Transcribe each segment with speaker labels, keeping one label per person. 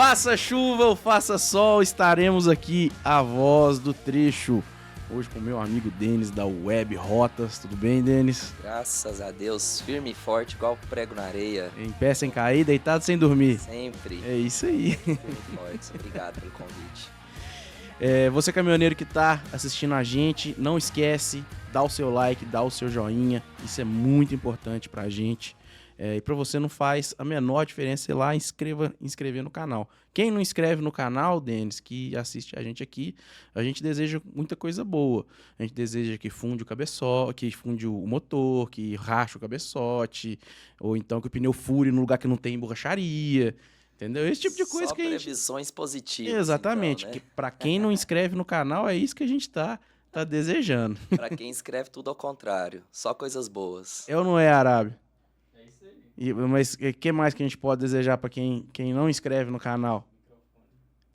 Speaker 1: Faça chuva ou faça sol, estaremos aqui, a voz do trecho. Hoje com meu amigo Denis da Web Rotas. Tudo bem, Denis?
Speaker 2: Graças a Deus, firme e forte, igual prego na areia.
Speaker 1: Em pé sem cair, deitado sem dormir.
Speaker 2: Sempre.
Speaker 1: É isso aí.
Speaker 2: Firme e forte. Obrigado pelo convite.
Speaker 1: Você caminhoneiro que tá assistindo a gente, não esquece, dá o seu like, dá o seu joinha. Isso é muito importante pra gente. E para você não faz a menor diferença, ir lá e inscrever no canal. Quem não inscreve no canal, Denis, que assiste a gente aqui, a gente deseja muita coisa boa. A gente deseja que funde o cabeçote, que funde o motor, que rache o cabeçote, ou então que o pneu fure no lugar que não tem borracharia. Entendeu? Esse tipo de coisa
Speaker 2: Só
Speaker 1: que a gente...
Speaker 2: previsões positivas.
Speaker 1: Exatamente.
Speaker 2: Então, né?
Speaker 1: Que para quem não inscreve no canal, é isso que a gente tá desejando.
Speaker 2: Pra quem escreve tudo ao contrário. Só coisas boas.
Speaker 1: É ou não é, Arábio? Mas o que mais que a gente pode desejar pra quem não inscreve no canal?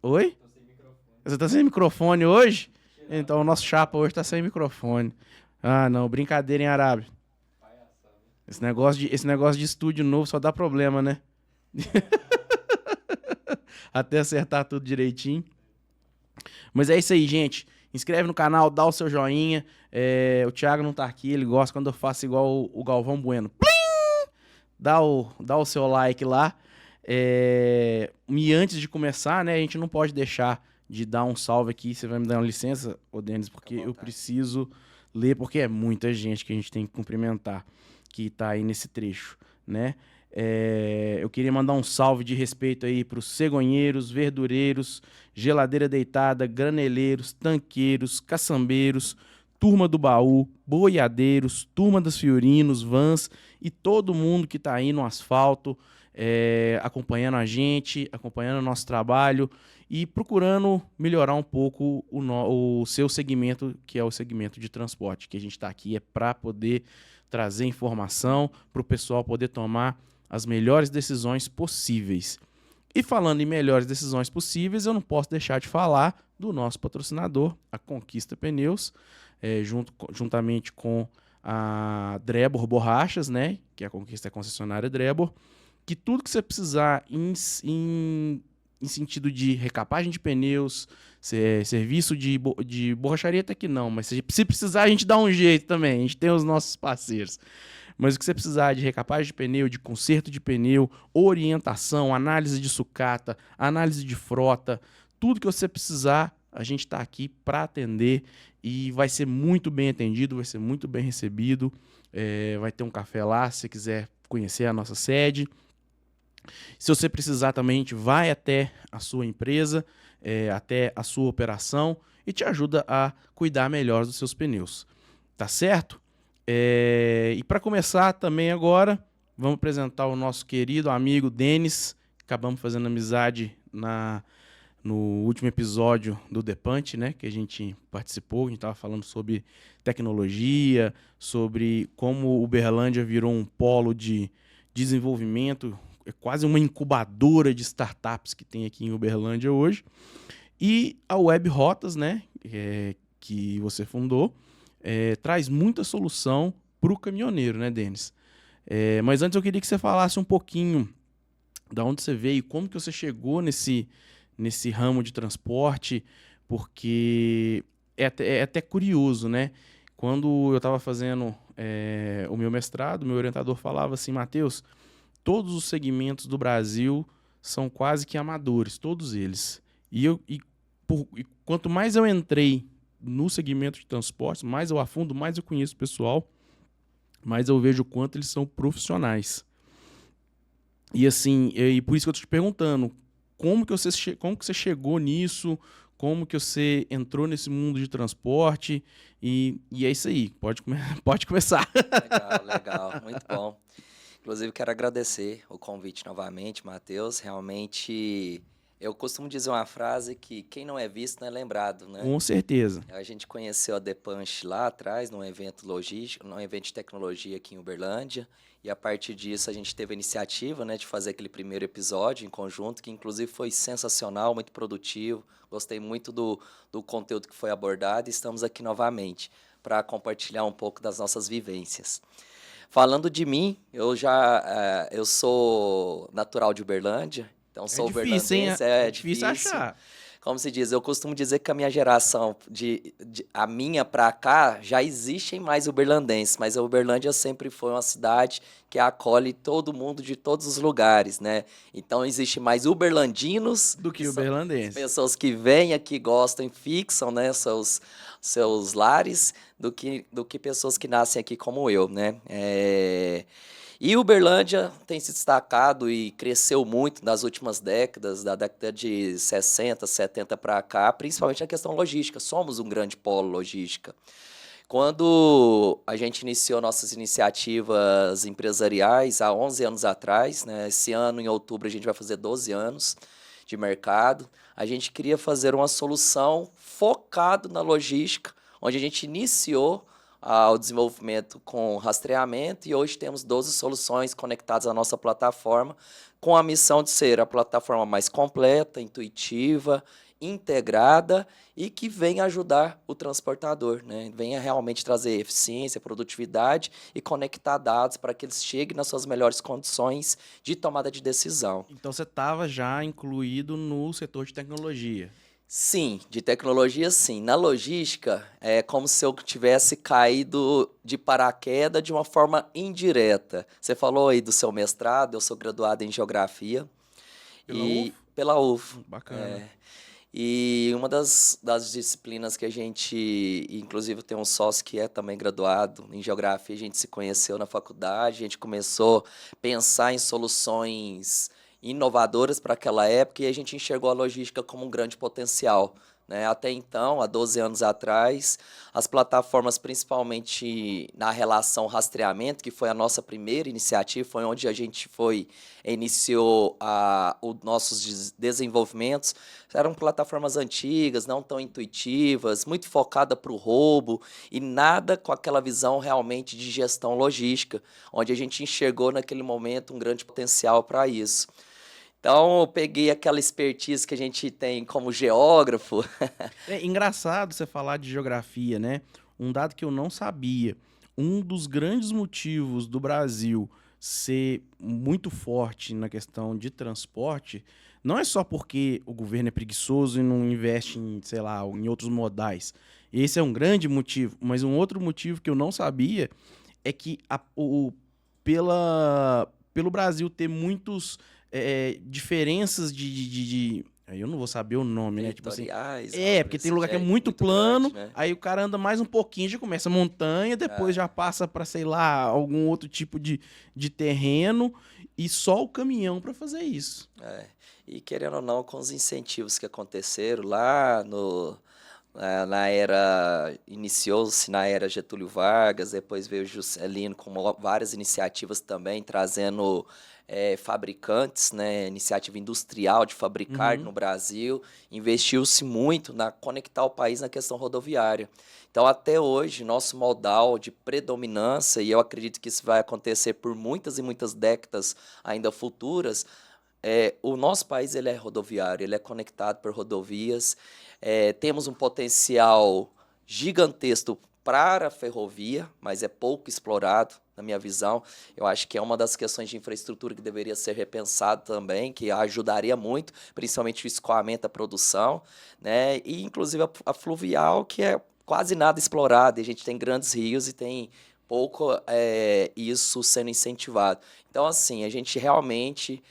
Speaker 1: Oi? Tô sem microfone. Você tá sem microfone hoje? Então o nosso chapa hoje tá sem microfone. Ah, não. Brincadeira, hein, Arábio? Esse negócio de estúdio novo só dá problema, né? Até acertar tudo direitinho. Mas é isso aí, gente. Inscreve no canal, dá o seu joinha. O Thiago não tá aqui, ele gosta quando eu faço igual o Galvão Bueno. Dá o seu like lá. E antes de começar, né, a gente não pode deixar de dar um salve aqui. Você vai me dar uma licença, ô Denis, porque eu preciso ler, porque é muita gente que a gente tem que cumprimentar que tá aí nesse trecho, né? Eu queria mandar um salve de respeito aí pros cegonheiros, verdureiros, geladeira deitada, graneleiros, tanqueiros, caçambeiros, turma do baú, boiadeiros, turma dos fiorinos, vans e todo mundo que tá aí no asfalto, acompanhando a gente, acompanhando o nosso trabalho e procurando melhorar um pouco o seu segmento, que é o segmento de transporte, que a gente está aqui para poder trazer informação para o pessoal poder tomar as melhores decisões possíveis. E falando em melhores decisões possíveis, eu não posso deixar de falar do nosso patrocinador, a Conquista Pneus, juntamente com a Drebor Borrachas, né, que a Conquista é a concessionária Drebor, que tudo que você precisar em sentido de recapagem de pneus, serviço de borracharia até que não, mas se precisar a gente dá um jeito também, a gente tem os nossos parceiros. Mas o que você precisar de recapagem de pneu, de conserto de pneu, orientação, análise de sucata, análise de frota, tudo que você precisar, a gente está aqui para atender e vai ser muito bem atendido, vai ser muito bem recebido. Vai ter um café lá, se você quiser conhecer a nossa sede. Se você precisar também, a gente vai até a sua empresa, até a sua operação e te ajuda a cuidar melhor dos seus pneus. Tá certo? E para começar também agora, vamos apresentar o nosso querido amigo Denis. Acabamos fazendo amizade no último episódio do Depante, né, que a gente participou. A gente estava falando sobre tecnologia, sobre como Uberlândia virou um polo de desenvolvimento, é quase uma incubadora de startups que tem aqui em Uberlândia hoje. E a Web Rotas, né, que você fundou, traz muita solução para o caminhoneiro, né, Denis? Mas antes eu queria que você falasse um pouquinho da onde você veio, como que você chegou nesse ramo de transporte, porque é até curioso, né? Quando eu estava fazendo o meu mestrado, meu orientador falava assim, Matheus, todos os segmentos do Brasil são quase que amadores, todos eles. E quanto mais eu entrei no segmento de transportes, mais eu afundo, mais eu conheço o pessoal, mais eu vejo o quanto eles são profissionais. E assim, por isso que eu estou te perguntando, como que você chegou nisso, como que você entrou nesse mundo de transporte, e é isso aí, pode começar.
Speaker 2: Legal, muito bom. Inclusive, quero agradecer o convite novamente, Matheus. Realmente, eu costumo dizer uma frase que quem não é visto não é lembrado, né?
Speaker 1: Com certeza.
Speaker 2: A gente conheceu a Depunch lá atrás, num evento logístico, num evento de tecnologia aqui em Uberlândia, e a partir disso a gente teve a iniciativa, né, de fazer aquele primeiro episódio em conjunto, que inclusive foi sensacional, muito produtivo, gostei muito do conteúdo que foi abordado e estamos aqui novamente para compartilhar um pouco das nossas vivências. Falando de mim, eu sou natural de Uberlândia, Então,
Speaker 1: É
Speaker 2: sou
Speaker 1: difícil, hein?
Speaker 2: uberlandense,
Speaker 1: É
Speaker 2: é
Speaker 1: difícil
Speaker 2: difícil.
Speaker 1: achar.
Speaker 2: Como se diz, eu costumo dizer que a minha geração, a minha pra cá, já existem mais uberlandenses, mas a Uberlândia sempre foi uma cidade que acolhe todo mundo de todos os lugares, né? Então, existe mais uberlandinos,
Speaker 1: Do
Speaker 2: que
Speaker 1: que o
Speaker 2: são as
Speaker 1: berlandense.
Speaker 2: pessoas que vêm aqui, gostam e fixam, né, seus lares, do que pessoas que nascem aqui como eu, né? E Uberlândia tem se destacado e cresceu muito nas últimas décadas, da década de 60, 70 para cá, principalmente na questão logística. Somos um grande polo logística. Quando a gente iniciou nossas iniciativas empresariais há 11 anos atrás, né, esse ano, em outubro, a gente vai fazer 12 anos de mercado, a gente queria fazer uma solução focada na logística, onde a gente iniciou o desenvolvimento com rastreamento e hoje temos 12 soluções conectadas à nossa plataforma, com a missão de ser a plataforma mais completa, intuitiva, integrada e que venha ajudar o transportador, né? Venha realmente trazer eficiência, produtividade e conectar dados para que eles cheguem nas suas melhores condições de tomada de decisão.
Speaker 1: Então você estava já incluído no setor de tecnologia.
Speaker 2: Sim, de tecnologia, sim. Na logística, é como se eu tivesse caído de paraquedas de uma forma indireta. Você falou aí do seu mestrado, eu sou graduado em geografia
Speaker 1: Pela UF?
Speaker 2: e pela UF.
Speaker 1: Bacana.
Speaker 2: E uma das disciplinas que a gente, inclusive tem um sócio que é também graduado em geografia, a gente se conheceu na faculdade, a gente começou a pensar em soluções inovadoras para aquela época e a gente enxergou a logística como um grande potencial, né? Até então, há 12 anos atrás, as plataformas, principalmente na relação rastreamento, que foi a nossa primeira iniciativa, foi onde a gente iniciou os nossos desenvolvimentos, eram plataformas antigas, não tão intuitivas, muito focada para o roubo e nada com aquela visão realmente de gestão logística, onde a gente enxergou naquele momento um grande potencial para isso. Então, eu peguei aquela expertise que a gente tem como geógrafo.
Speaker 1: É engraçado você falar de geografia, né? Um dado que eu não sabia. Um dos grandes motivos do Brasil ser muito forte na questão de transporte não é só porque o governo é preguiçoso e não investe em, sei lá, em outros modais. Esse é um grande motivo, mas um outro motivo que eu não sabia é que pelo Brasil ter muitos diferenças aí eu não vou saber o nome, né? Tipo assim.
Speaker 2: Territoriais,
Speaker 1: Porque tem
Speaker 2: isso
Speaker 1: lugar
Speaker 2: já
Speaker 1: que é
Speaker 2: é
Speaker 1: muito
Speaker 2: muito
Speaker 1: plano,
Speaker 2: grande, né?
Speaker 1: aí o cara anda mais um pouquinho, já começa a montanha, depois já passa pra, sei lá, algum outro tipo de terreno e só o caminhão pra fazer isso.
Speaker 2: E querendo ou não, com os incentivos que aconteceram lá na era, iniciou-se na era Getúlio Vargas, depois veio Juscelino com várias iniciativas também, trazendo fabricantes, né, iniciativa industrial de fabricar
Speaker 1: Uhum.
Speaker 2: no Brasil, investiu-se muito na conectar o país na questão rodoviária. Então, até hoje, nosso modal de predominância, e eu acredito que isso vai acontecer por muitas e muitas décadas ainda futuras, o nosso país ele é rodoviário, ele é conectado por rodovias. Temos um potencial gigantesco para a ferrovia, mas é pouco explorado, na minha visão. Eu acho que é uma das questões de infraestrutura que deveria ser repensado também, que ajudaria muito, principalmente o escoamento da produção, né? E, inclusive, a fluvial, que é quase nada explorada. E a gente tem grandes rios e tem pouco isso sendo incentivado. Então, assim, a gente realmente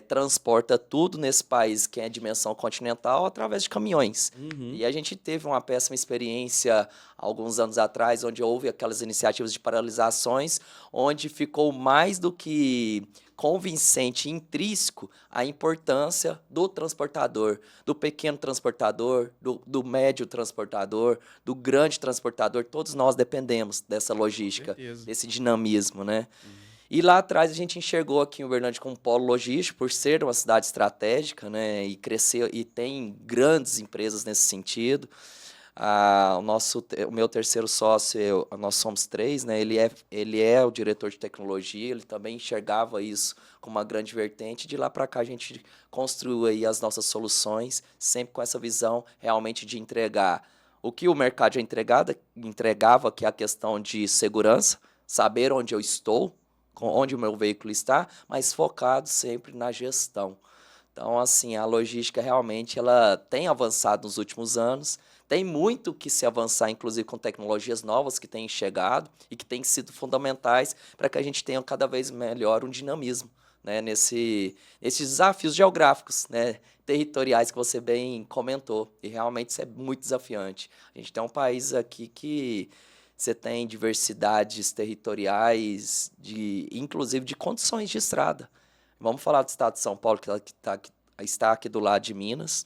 Speaker 2: transporta tudo nesse país que é dimensão continental através de caminhões.
Speaker 1: Uhum.
Speaker 2: E a gente teve uma péssima experiência alguns anos atrás, onde houve aquelas iniciativas de paralisações, onde ficou mais do que convincente e intrínseco a importância do transportador, do pequeno transportador, do médio transportador, do grande transportador. Todos nós dependemos dessa
Speaker 1: Com
Speaker 2: logística,
Speaker 1: certeza.
Speaker 2: desse dinamismo, né?
Speaker 1: Uhum.
Speaker 2: E lá atrás a gente enxergou aqui em Uberlândia como um polo logístico, por ser uma cidade estratégica, né, e crescer, e tem grandes empresas nesse sentido. O meu terceiro sócio, nós somos três, né, ele é o diretor de tecnologia, ele também enxergava isso como uma grande vertente. De lá para cá a gente construiu aí as nossas soluções, sempre com essa visão realmente de entregar o que o mercado já entregava, que é a questão de segurança, saber onde eu estou, onde o meu veículo está, mas focado sempre na gestão. Então, assim, a logística realmente ela tem avançado nos últimos anos, tem muito que se avançar, inclusive com tecnologias novas que têm chegado e que têm sido fundamentais para que a gente tenha cada vez melhor um dinamismo, né, nesses desafios geográficos, né, territoriais que você bem comentou. E realmente isso é muito desafiante. A gente tem um país aqui que você tem diversidades territoriais, inclusive de condições de estrada. Vamos falar do estado de São Paulo, está aqui do lado de Minas.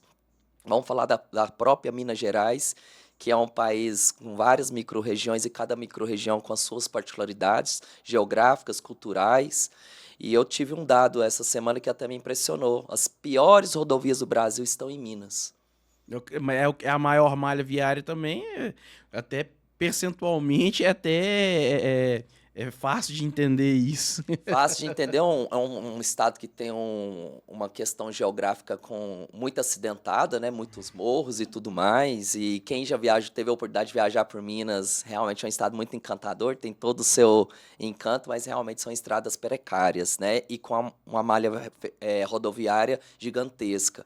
Speaker 2: Vamos falar da própria Minas Gerais, que é um país com várias micro-regiões e cada micro-região com as suas particularidades geográficas, culturais. E eu tive um dado essa semana que até me impressionou. As piores rodovias do Brasil estão em Minas.
Speaker 1: É a maior malha viária também, até percentualmente, é fácil de entender isso.
Speaker 2: Fácil de entender, é um estado que tem uma questão geográfica muito acidentada, né? Muitos morros e tudo mais. E quem já teve a oportunidade de viajar por Minas, realmente é um estado muito encantador, tem todo o seu encanto, mas realmente são estradas precárias, né? E com uma malha rodoviária gigantesca.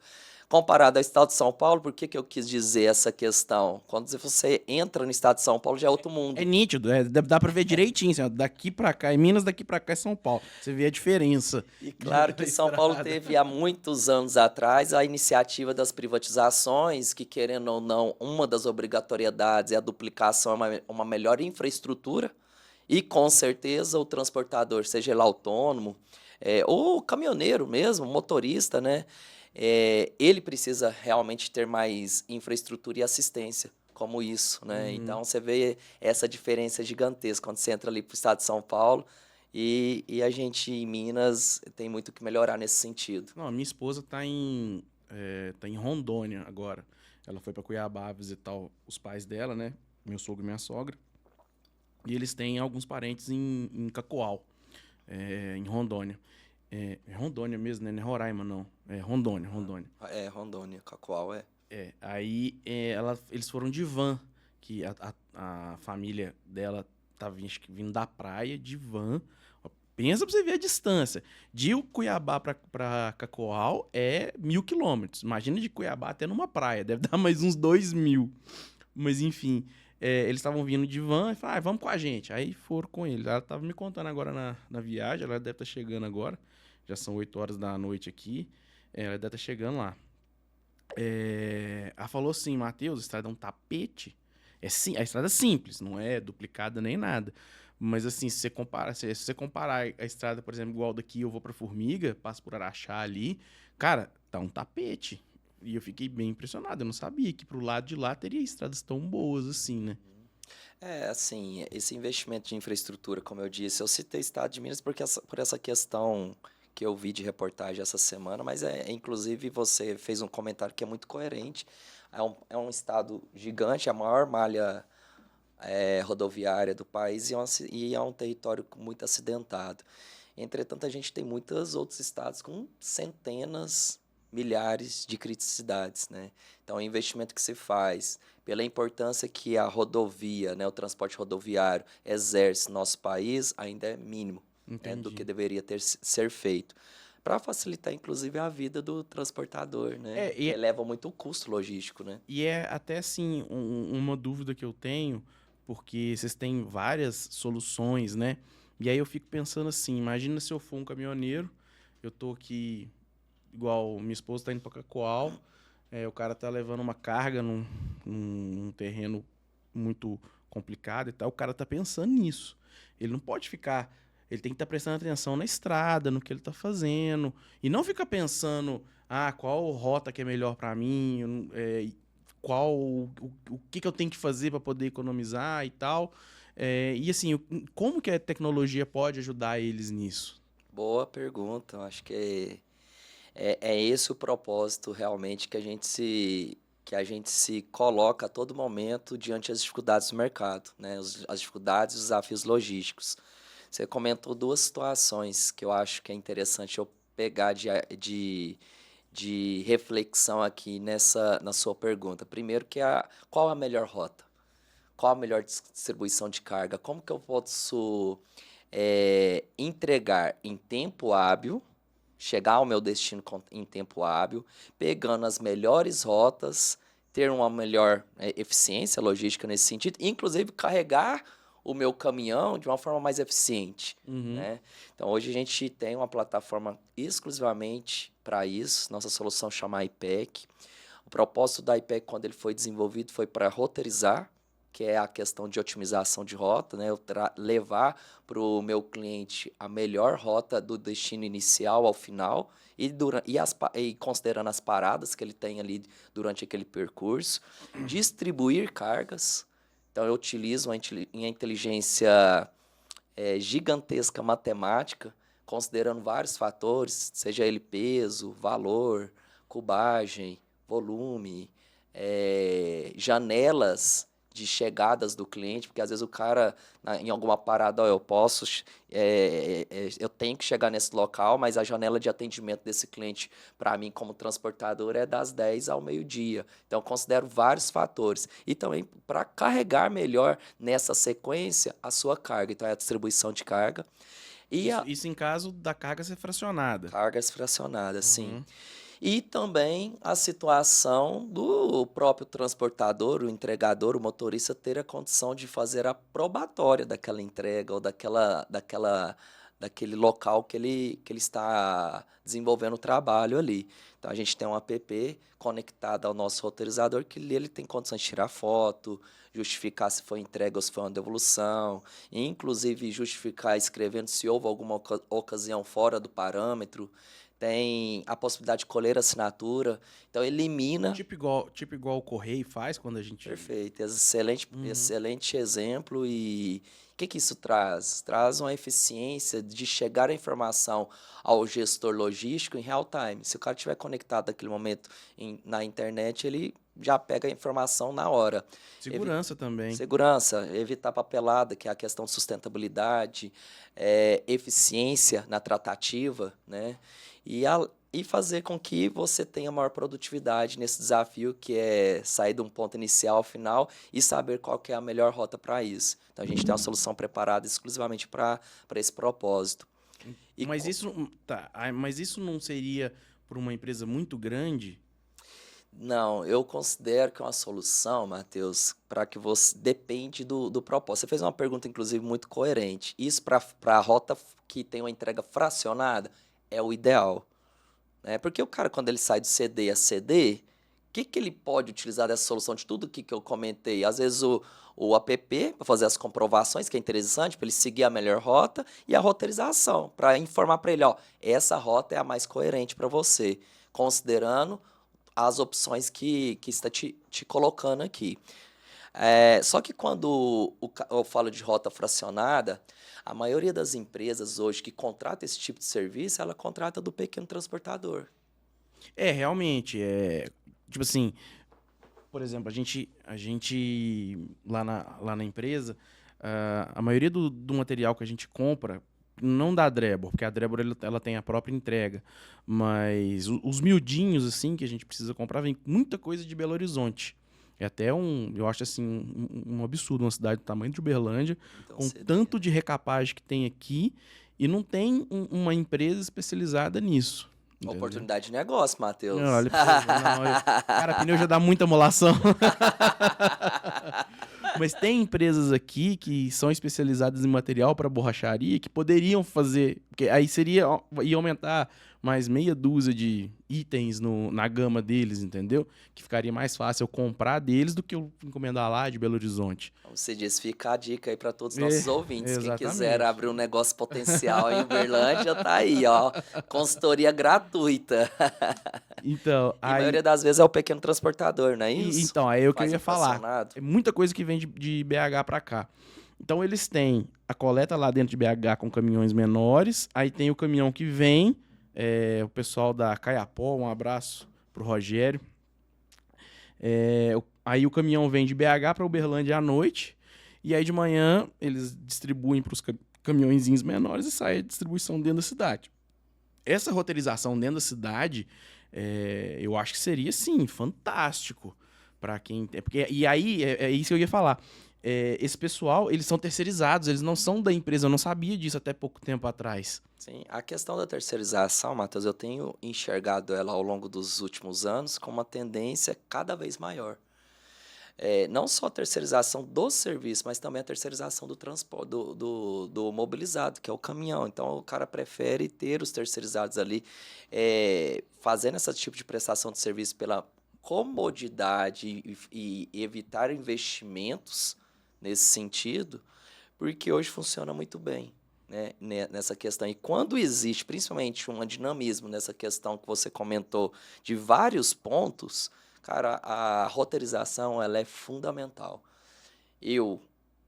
Speaker 2: Comparado ao estado de São Paulo, por que eu quis dizer essa questão? Quando você entra no estado de São Paulo, já é outro mundo.
Speaker 1: É nítido, dá pra ver direitinho, assim, ó, daqui pra cá, em Minas, daqui pra cá é São Paulo. Você vê a diferença.
Speaker 2: E claro que São Paulo teve há muitos anos atrás a iniciativa das privatizações, que querendo ou não, uma das obrigatoriedades é a duplicação, uma melhor infraestrutura, e com certeza o transportador, seja ele autônomo, ou caminhoneiro mesmo, motorista, né? Ele precisa realmente ter mais infraestrutura e assistência, como isso, né? Então você vê essa diferença gigantesca quando você entra ali para o estado de São Paulo e a gente em Minas tem muito que melhorar nesse sentido.
Speaker 1: Não, a minha esposa tá em Rondônia agora. Ela foi pra Cuiabá visitar os pais dela, né? Meu sogro e minha sogra. E eles têm alguns parentes em Cacoal, em Rondônia. É Rondônia mesmo, né? Não é Roraima, não. É Rondônia.
Speaker 2: É, Rondônia, Cacoal,
Speaker 1: Aí eles foram de van, que a família dela tava acho que vindo da praia de van. Ó, pensa pra você ver a distância. De Cuiabá pra Cacoal é 1.000 quilômetros. Imagina de Cuiabá até numa praia, deve dar mais uns 2.000. Mas enfim, eles estavam vindo de van e falaram, vamos com a gente. Aí foram com ele. Ela tava me contando agora na viagem, ela deve estar chegando agora. Já são 8 horas da noite aqui. Ela deve estar chegando lá. Ela falou assim, Matheus, a estrada é um tapete. A estrada é simples, não é duplicada nem nada. Mas assim, se você comparar a estrada, por exemplo, igual daqui eu vou pra Formiga, passo por Araxá ali, cara, tá um tapete. E eu fiquei bem impressionado, eu não sabia que pro lado de lá teria estradas tão boas assim, né?
Speaker 2: Assim, esse investimento de infraestrutura, como eu disse, eu citei o estado de Minas por essa questão que eu vi de reportagem essa semana, mas inclusive você fez um comentário que é muito coerente. É um estado gigante, a maior malha rodoviária do país e é um território muito acidentado. Entretanto, a gente tem muitos outros estados com centenas, milhares de criticidades, né? Então, o investimento que se faz, pela importância que a rodovia, né, o transporte rodoviário exerce no nosso país, ainda é mínimo, né, do que deveria ser feito. Para facilitar, inclusive, a vida do transportador, né? Eleva muito o custo logístico, né?
Speaker 1: E é até, assim, uma dúvida que eu tenho, porque vocês têm várias soluções, né? E aí eu fico pensando assim, imagina se eu for um caminhoneiro, eu tô aqui, igual minha esposa tá indo pra Cacoal, o cara tá levando uma carga num terreno muito complicado e tal, o cara tá pensando nisso. Ele não pode ficar... Ele tem que estar prestando atenção na estrada, no que ele tá fazendo. E não ficar pensando, qual rota que é melhor para mim, o que eu tenho que fazer para poder economizar e tal. E assim, como que a tecnologia pode ajudar eles nisso?
Speaker 2: Boa pergunta. Eu acho que é esse o propósito realmente que a gente se coloca a todo momento diante das dificuldades do mercado, né? As dificuldades e os desafios logísticos. Você comentou duas situações que eu acho que é interessante eu pegar de reflexão aqui na sua pergunta. Primeiro, qual a melhor rota? Qual a melhor distribuição de carga? Como que eu posso entregar em tempo hábil chegar ao meu destino em tempo hábil, pegando as melhores rotas, ter uma melhor eficiência logística nesse sentido, inclusive carregar o meu caminhão de uma forma mais eficiente, né? Então, hoje a gente tem uma plataforma exclusivamente para isso, nossa solução chama iPack. O propósito da iPack, quando ele foi desenvolvido, foi para roteirizar, que é a questão de otimização de rota, né? Eu levar para o meu cliente a melhor rota do destino inicial ao final e considerando as paradas que ele tem ali durante aquele percurso, distribuir cargas. Então, eu utilizo uma inteligência gigantesca matemática, considerando vários fatores, seja ele peso, valor, cubagem, volume, janelas de chegadas do cliente, porque às vezes o cara, em alguma parada, eu tenho que chegar nesse local, mas a janela de atendimento desse cliente, para mim, como transportador, é das 10 ao meio-dia. Então, eu considero vários fatores. E também para carregar melhor nessa sequência a sua carga. Então, é a distribuição de carga. E
Speaker 1: isso em caso da carga ser fracionada.
Speaker 2: Cargas fracionadas, sim. E também a situação do próprio transportador, o entregador, o motorista ter a condição de fazer a probatória daquela entrega ou daquele local que ele está desenvolvendo o trabalho ali. Então, a gente tem um app conectado ao nosso roteirizador que ele tem condições de tirar foto, justificar se foi entrega ou se foi uma devolução, e inclusive justificar escrevendo se houve alguma ocasião fora do parâmetro. Tem a possibilidade de colher assinatura, então elimina...
Speaker 1: Tipo igual o Correio faz quando a gente...
Speaker 2: Perfeito, excelente exemplo. E o que isso traz? Traz uma eficiência de chegar a informação ao gestor logístico em real time. Se o cara estiver conectado naquele momento na internet, ele já pega a informação na hora.
Speaker 1: Segurança também.
Speaker 2: Segurança, evitar papelada, que é a questão de sustentabilidade, eficiência na tratativa, né? E fazer com que você tenha maior produtividade nesse desafio, que é sair de um ponto inicial ao final e saber qual que é a melhor rota para isso. Então, a gente tem uma solução preparada exclusivamente para esse propósito.
Speaker 1: Mas isso não seria para uma empresa muito grande?
Speaker 2: Não, eu considero que é uma solução, Matheus, para que você... Depende do propósito. Você fez uma pergunta, inclusive, muito coerente. Isso para a rota que tem uma entrega fracionada é o ideal. Né? Porque o cara, quando ele sai de CD a CD, o que ele pode utilizar dessa solução de tudo que eu comentei? Às vezes o app, para fazer as comprovações, que é interessante, para ele seguir a melhor rota, e a roteirização, para informar para ele, ó, essa rota é a mais coerente para você, considerando as opções que está te colocando aqui. Só que quando eu falo de rota fracionada, a maioria das empresas hoje que contrata esse tipo de serviço, ela contrata do pequeno transportador.
Speaker 1: Realmente, tipo assim, por exemplo, a gente lá na empresa, a maioria do material que a gente compra, não da Drebor, porque a Drebor ela tem a própria entrega, mas os miudinhos assim que a gente precisa comprar, vem muita coisa de Belo Horizonte. É até eu acho assim, um absurdo, uma cidade do tamanho de Uberlândia, então, com tanto de recapagem que tem aqui, e não tem uma empresa especializada nisso. Entendeu?
Speaker 2: Oportunidade de negócio, Matheus.
Speaker 1: Não, olha, cara, pneu já dá muita amolação. Mas tem empresas aqui que são especializadas em material para borracharia que poderiam fazer, porque aí ia aumentar mais meia dúzia de itens na gama deles, entendeu? Que ficaria mais fácil eu comprar deles do que eu encomendar lá de Belo Horizonte.
Speaker 2: Como você disse, fica a dica aí para todos os nossos ouvintes.
Speaker 1: Exatamente.
Speaker 2: Quem quiser abrir um negócio potencial em Uberlândia, tá aí, ó. Consultoria gratuita.
Speaker 1: Então,
Speaker 2: a maioria das vezes é o pequeno transportador, não é isso?
Speaker 1: Então, é o que eu ia falar. É muita coisa que vem de BH para cá. Então, eles têm a coleta lá dentro de BH com caminhões menores, aí tem o caminhão que vem, o pessoal da Caiapó, um abraço pro Rogério. Aí o caminhão vem de BH para Uberlândia à noite, e aí de manhã eles distribuem para os caminhõezinhos menores e sai a distribuição dentro da cidade. Essa roteirização dentro da cidade, eu acho que seria, sim, fantástico para quem... E aí, é isso que eu ia falar. esse pessoal, eles são terceirizados, eles não são da empresa. Eu não sabia disso até pouco tempo atrás.
Speaker 2: Sim, a questão da terceirização, Matheus, eu tenho enxergado ela ao longo dos últimos anos como uma tendência cada vez maior. Não só a terceirização do serviço, mas também a terceirização do transporte, do mobilizado, que é o caminhão. Então, o cara prefere ter os terceirizados ali, fazendo esse tipo de prestação de serviço pela comodidade e evitar investimentos nesse sentido, porque hoje funciona muito bem, né, nessa questão. E quando existe, principalmente, um dinamismo nessa questão que você comentou, de vários pontos, cara, a roteirização ela é fundamental. Eu,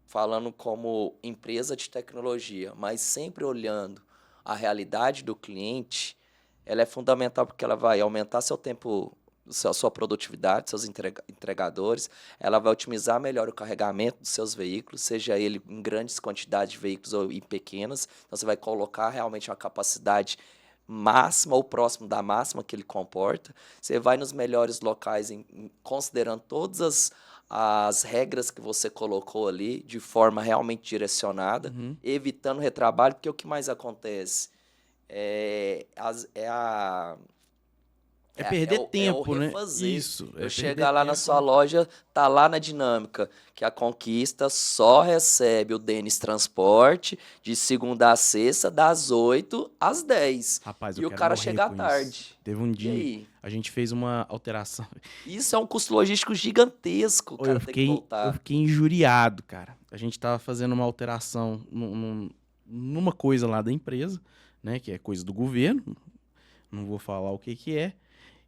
Speaker 2: falando como empresa de tecnologia, mas sempre olhando a realidade do cliente, ela é fundamental porque ela vai aumentar seu tempo, sua produtividade, seus entregadores, ela vai otimizar melhor o carregamento dos seus veículos, seja ele em grandes quantidades de veículos ou em pequenas. Então, você vai colocar realmente uma capacidade máxima ou próximo da máxima que ele comporta. Você vai nos melhores locais, considerando todas as regras que você colocou ali, de forma realmente direcionada, evitando retrabalho, porque o que mais acontece
Speaker 1: perder tempo,
Speaker 2: o refazer.
Speaker 1: né? Isso.
Speaker 2: Eu chegar lá na sua loja, tá lá na dinâmica, que a Conquista só recebe o Denis Transporte de segunda a sexta, das 8 às 10.
Speaker 1: Rapaz,
Speaker 2: e o cara chega à tarde.
Speaker 1: Isso. Teve um dia, a gente fez uma alteração.
Speaker 2: Isso é um custo logístico gigantesco, cara,
Speaker 1: eu fiquei injuriado, cara. A gente tava fazendo uma alteração numa coisa lá da empresa, né, que é coisa do governo, não vou falar o que é.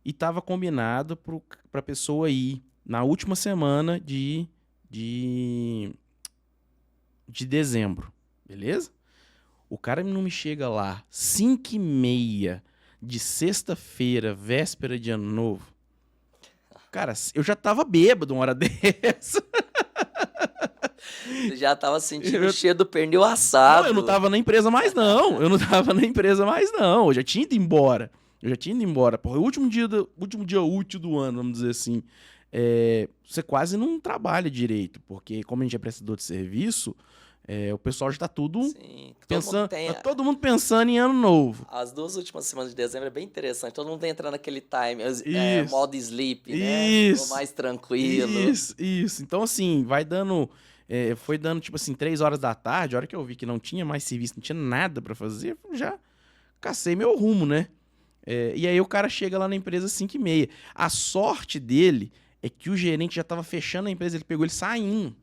Speaker 1: E tava combinado pra pessoa ir na última semana de dezembro, beleza? O cara não me chega lá 5h30 de sexta-feira, véspera de ano novo. Cara, eu já tava bêbado uma hora dessa.
Speaker 2: Você já tava sentindo o cheiro do pernil assado.
Speaker 1: Não, eu não tava na empresa mais não. Eu já tinha ido embora. Porra, o último dia útil do ano, vamos dizer assim. Você quase não trabalha direito, porque como a gente é prestador de serviço, o pessoal já tá tudo pensando. Todo mundo pensando em ano novo.
Speaker 2: As 2 últimas semanas de dezembro é bem interessante. Todo mundo tá entrando naquele time, modo sleep, né?
Speaker 1: Isso.
Speaker 2: Mais tranquilo.
Speaker 1: Isso. Então, assim, vai dando. Foi dando, tipo assim, 3 horas da tarde. A hora que eu vi que não tinha mais serviço, não tinha nada pra fazer, eu já cacei meu rumo, né? E aí o cara chega lá na empresa às 5h30. A sorte dele é que o gerente já tava fechando a empresa, ele pegou ele saindo.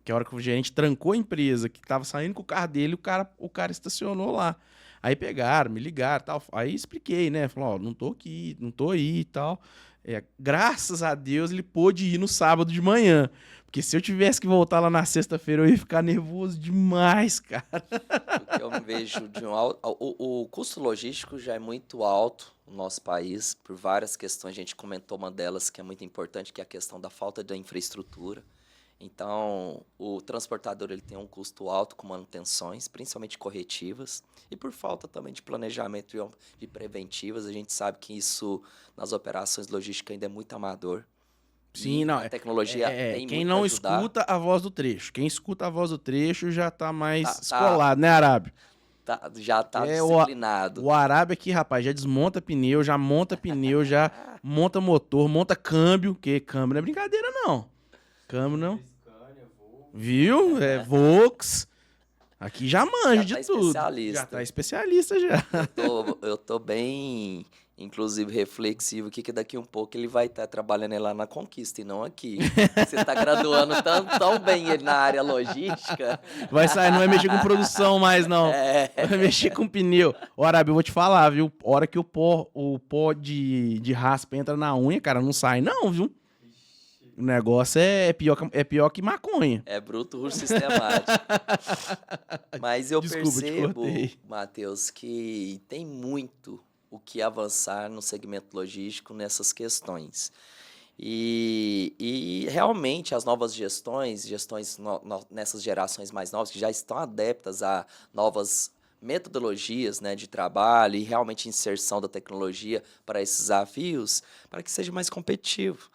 Speaker 1: Que a hora que o gerente trancou a empresa, que tava saindo com o carro dele, o cara estacionou lá. Aí pegaram, me ligaram e tal. Aí expliquei, né? Falou, não tô aqui, não tô aí e tal. Graças a Deus ele pôde ir no sábado de manhã. Porque se eu tivesse que voltar lá na sexta-feira, eu ia ficar nervoso demais, cara.
Speaker 2: O que eu vejo de o custo logístico já é muito alto no nosso país, por várias questões. A gente comentou uma delas que é muito importante, que é a questão da falta da infraestrutura. Então, o transportador ele tem um custo alto com manutenções, principalmente corretivas, e por falta também de planejamento de preventivas. A gente sabe que isso, nas operações logísticas, ainda é muito amador.
Speaker 1: Sim, não.
Speaker 2: A tecnologia tem
Speaker 1: quem
Speaker 2: muito
Speaker 1: não
Speaker 2: a ajudar.
Speaker 1: escuta a voz do trecho. Quem escuta a voz do trecho já tá mais escolado, né, Arábio?
Speaker 2: Já tá disciplinado.
Speaker 1: O Arábio aqui, rapaz, já desmonta pneu, já monta pneu, já monta motor, monta câmbio, que câmbio não é brincadeira, não. Câmbio não. Viu? Vox. Aqui já manja de tudo. Já tá especialista já.
Speaker 2: Eu tô bem, inclusive, reflexivo aqui, que daqui um pouco ele vai estar trabalhando lá na Conquista e não aqui. Você tá graduando tão bem ele na área logística.
Speaker 1: Vai sair, não vai mexer com produção mais, não. Vai mexer com pneu. Ô, Arábio, eu vou te falar, viu? A hora que o pó de raspa entra na unha, cara, não sai não, viu? O negócio é pior que maconha.
Speaker 2: É bruto, russo, sistemático. Mas eu percebo, Matheus, que tem muito o que avançar no segmento logístico nessas questões. E realmente as novas gestões nessas gerações mais novas, que já estão adeptas a novas metodologias, né, de trabalho e realmente inserção da tecnologia para esses desafios, para que seja mais competitivo.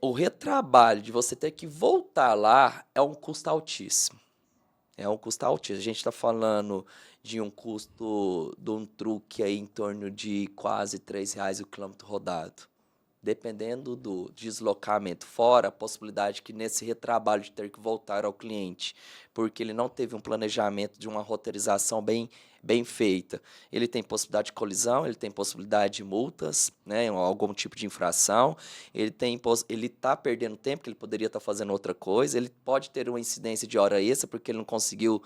Speaker 2: O retrabalho de você ter que voltar lá é um custo altíssimo. É um custo altíssimo. A gente está falando de um custo de um truque aí em torno de quase R$ 3 o quilômetro rodado. Dependendo do deslocamento, fora a possibilidade que nesse retrabalho de ter que voltar ao cliente, porque ele não teve um planejamento de uma roteirização bem feita. Ele tem possibilidade de colisão, ele tem possibilidade de multas, né, algum tipo de infração, ele está perdendo tempo, que ele poderia estar fazendo outra coisa, ele pode ter uma incidência de hora extra, porque ele não conseguiu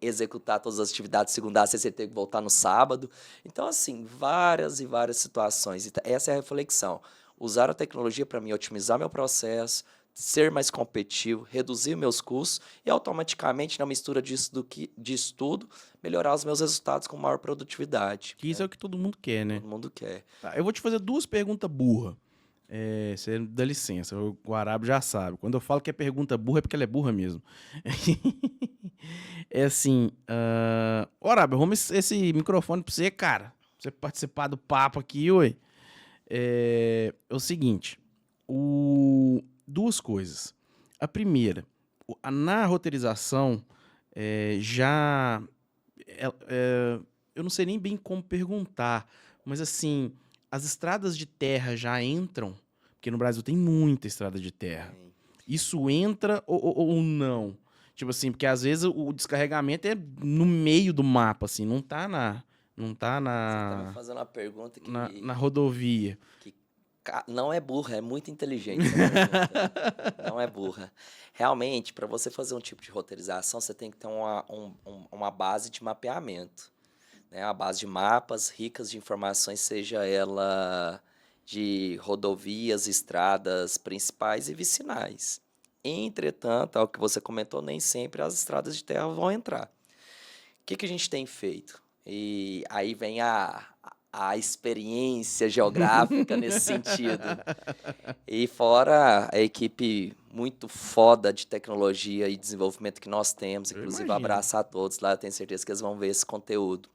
Speaker 2: executar todas as atividades de segunda a sexta, ele teve que voltar no sábado. Então, assim, várias e várias situações. Essa é a reflexão. Usar a tecnologia para mim otimizar meu processo, ser mais competitivo, reduzir meus custos e automaticamente, na mistura disso tudo, melhorar os meus resultados com maior produtividade.
Speaker 1: Que isso é o que todo mundo quer, né?
Speaker 2: Todo mundo quer.
Speaker 1: Tá, eu vou te fazer 2 perguntas burras. Você dá licença, o Guarabo já sabe. Quando eu falo que é pergunta burra, é porque ela é burra mesmo. É assim, Guarabo, arruma esse microfone pra você, cara. Pra você participar do papo aqui, oi. É o seguinte, 2 coisas. A primeira, na roteirização, eu não sei nem bem como perguntar, mas assim, as estradas de terra já entram, porque no Brasil tem muita estrada de terra. Isso entra ou não? Tipo assim, porque às vezes o descarregamento é no meio do mapa, assim, não tá
Speaker 2: Você está me fazendo uma pergunta
Speaker 1: na rodovia.
Speaker 2: que não é burra, é muito inteligente essa pergunta. Não é burra. Realmente, para você fazer um tipo de roteirização, você tem que ter uma base de mapeamento, né? A base de mapas ricas de informações, seja ela de rodovias, estradas principais e vicinais. Entretanto, ao que você comentou, nem sempre as estradas de terra vão entrar. O que a gente tem feito? E aí vem a experiência geográfica nesse sentido. E fora a equipe muito foda de tecnologia e desenvolvimento que nós temos, inclusive abraçar a todos lá, eu tenho certeza que eles vão ver esse conteúdo.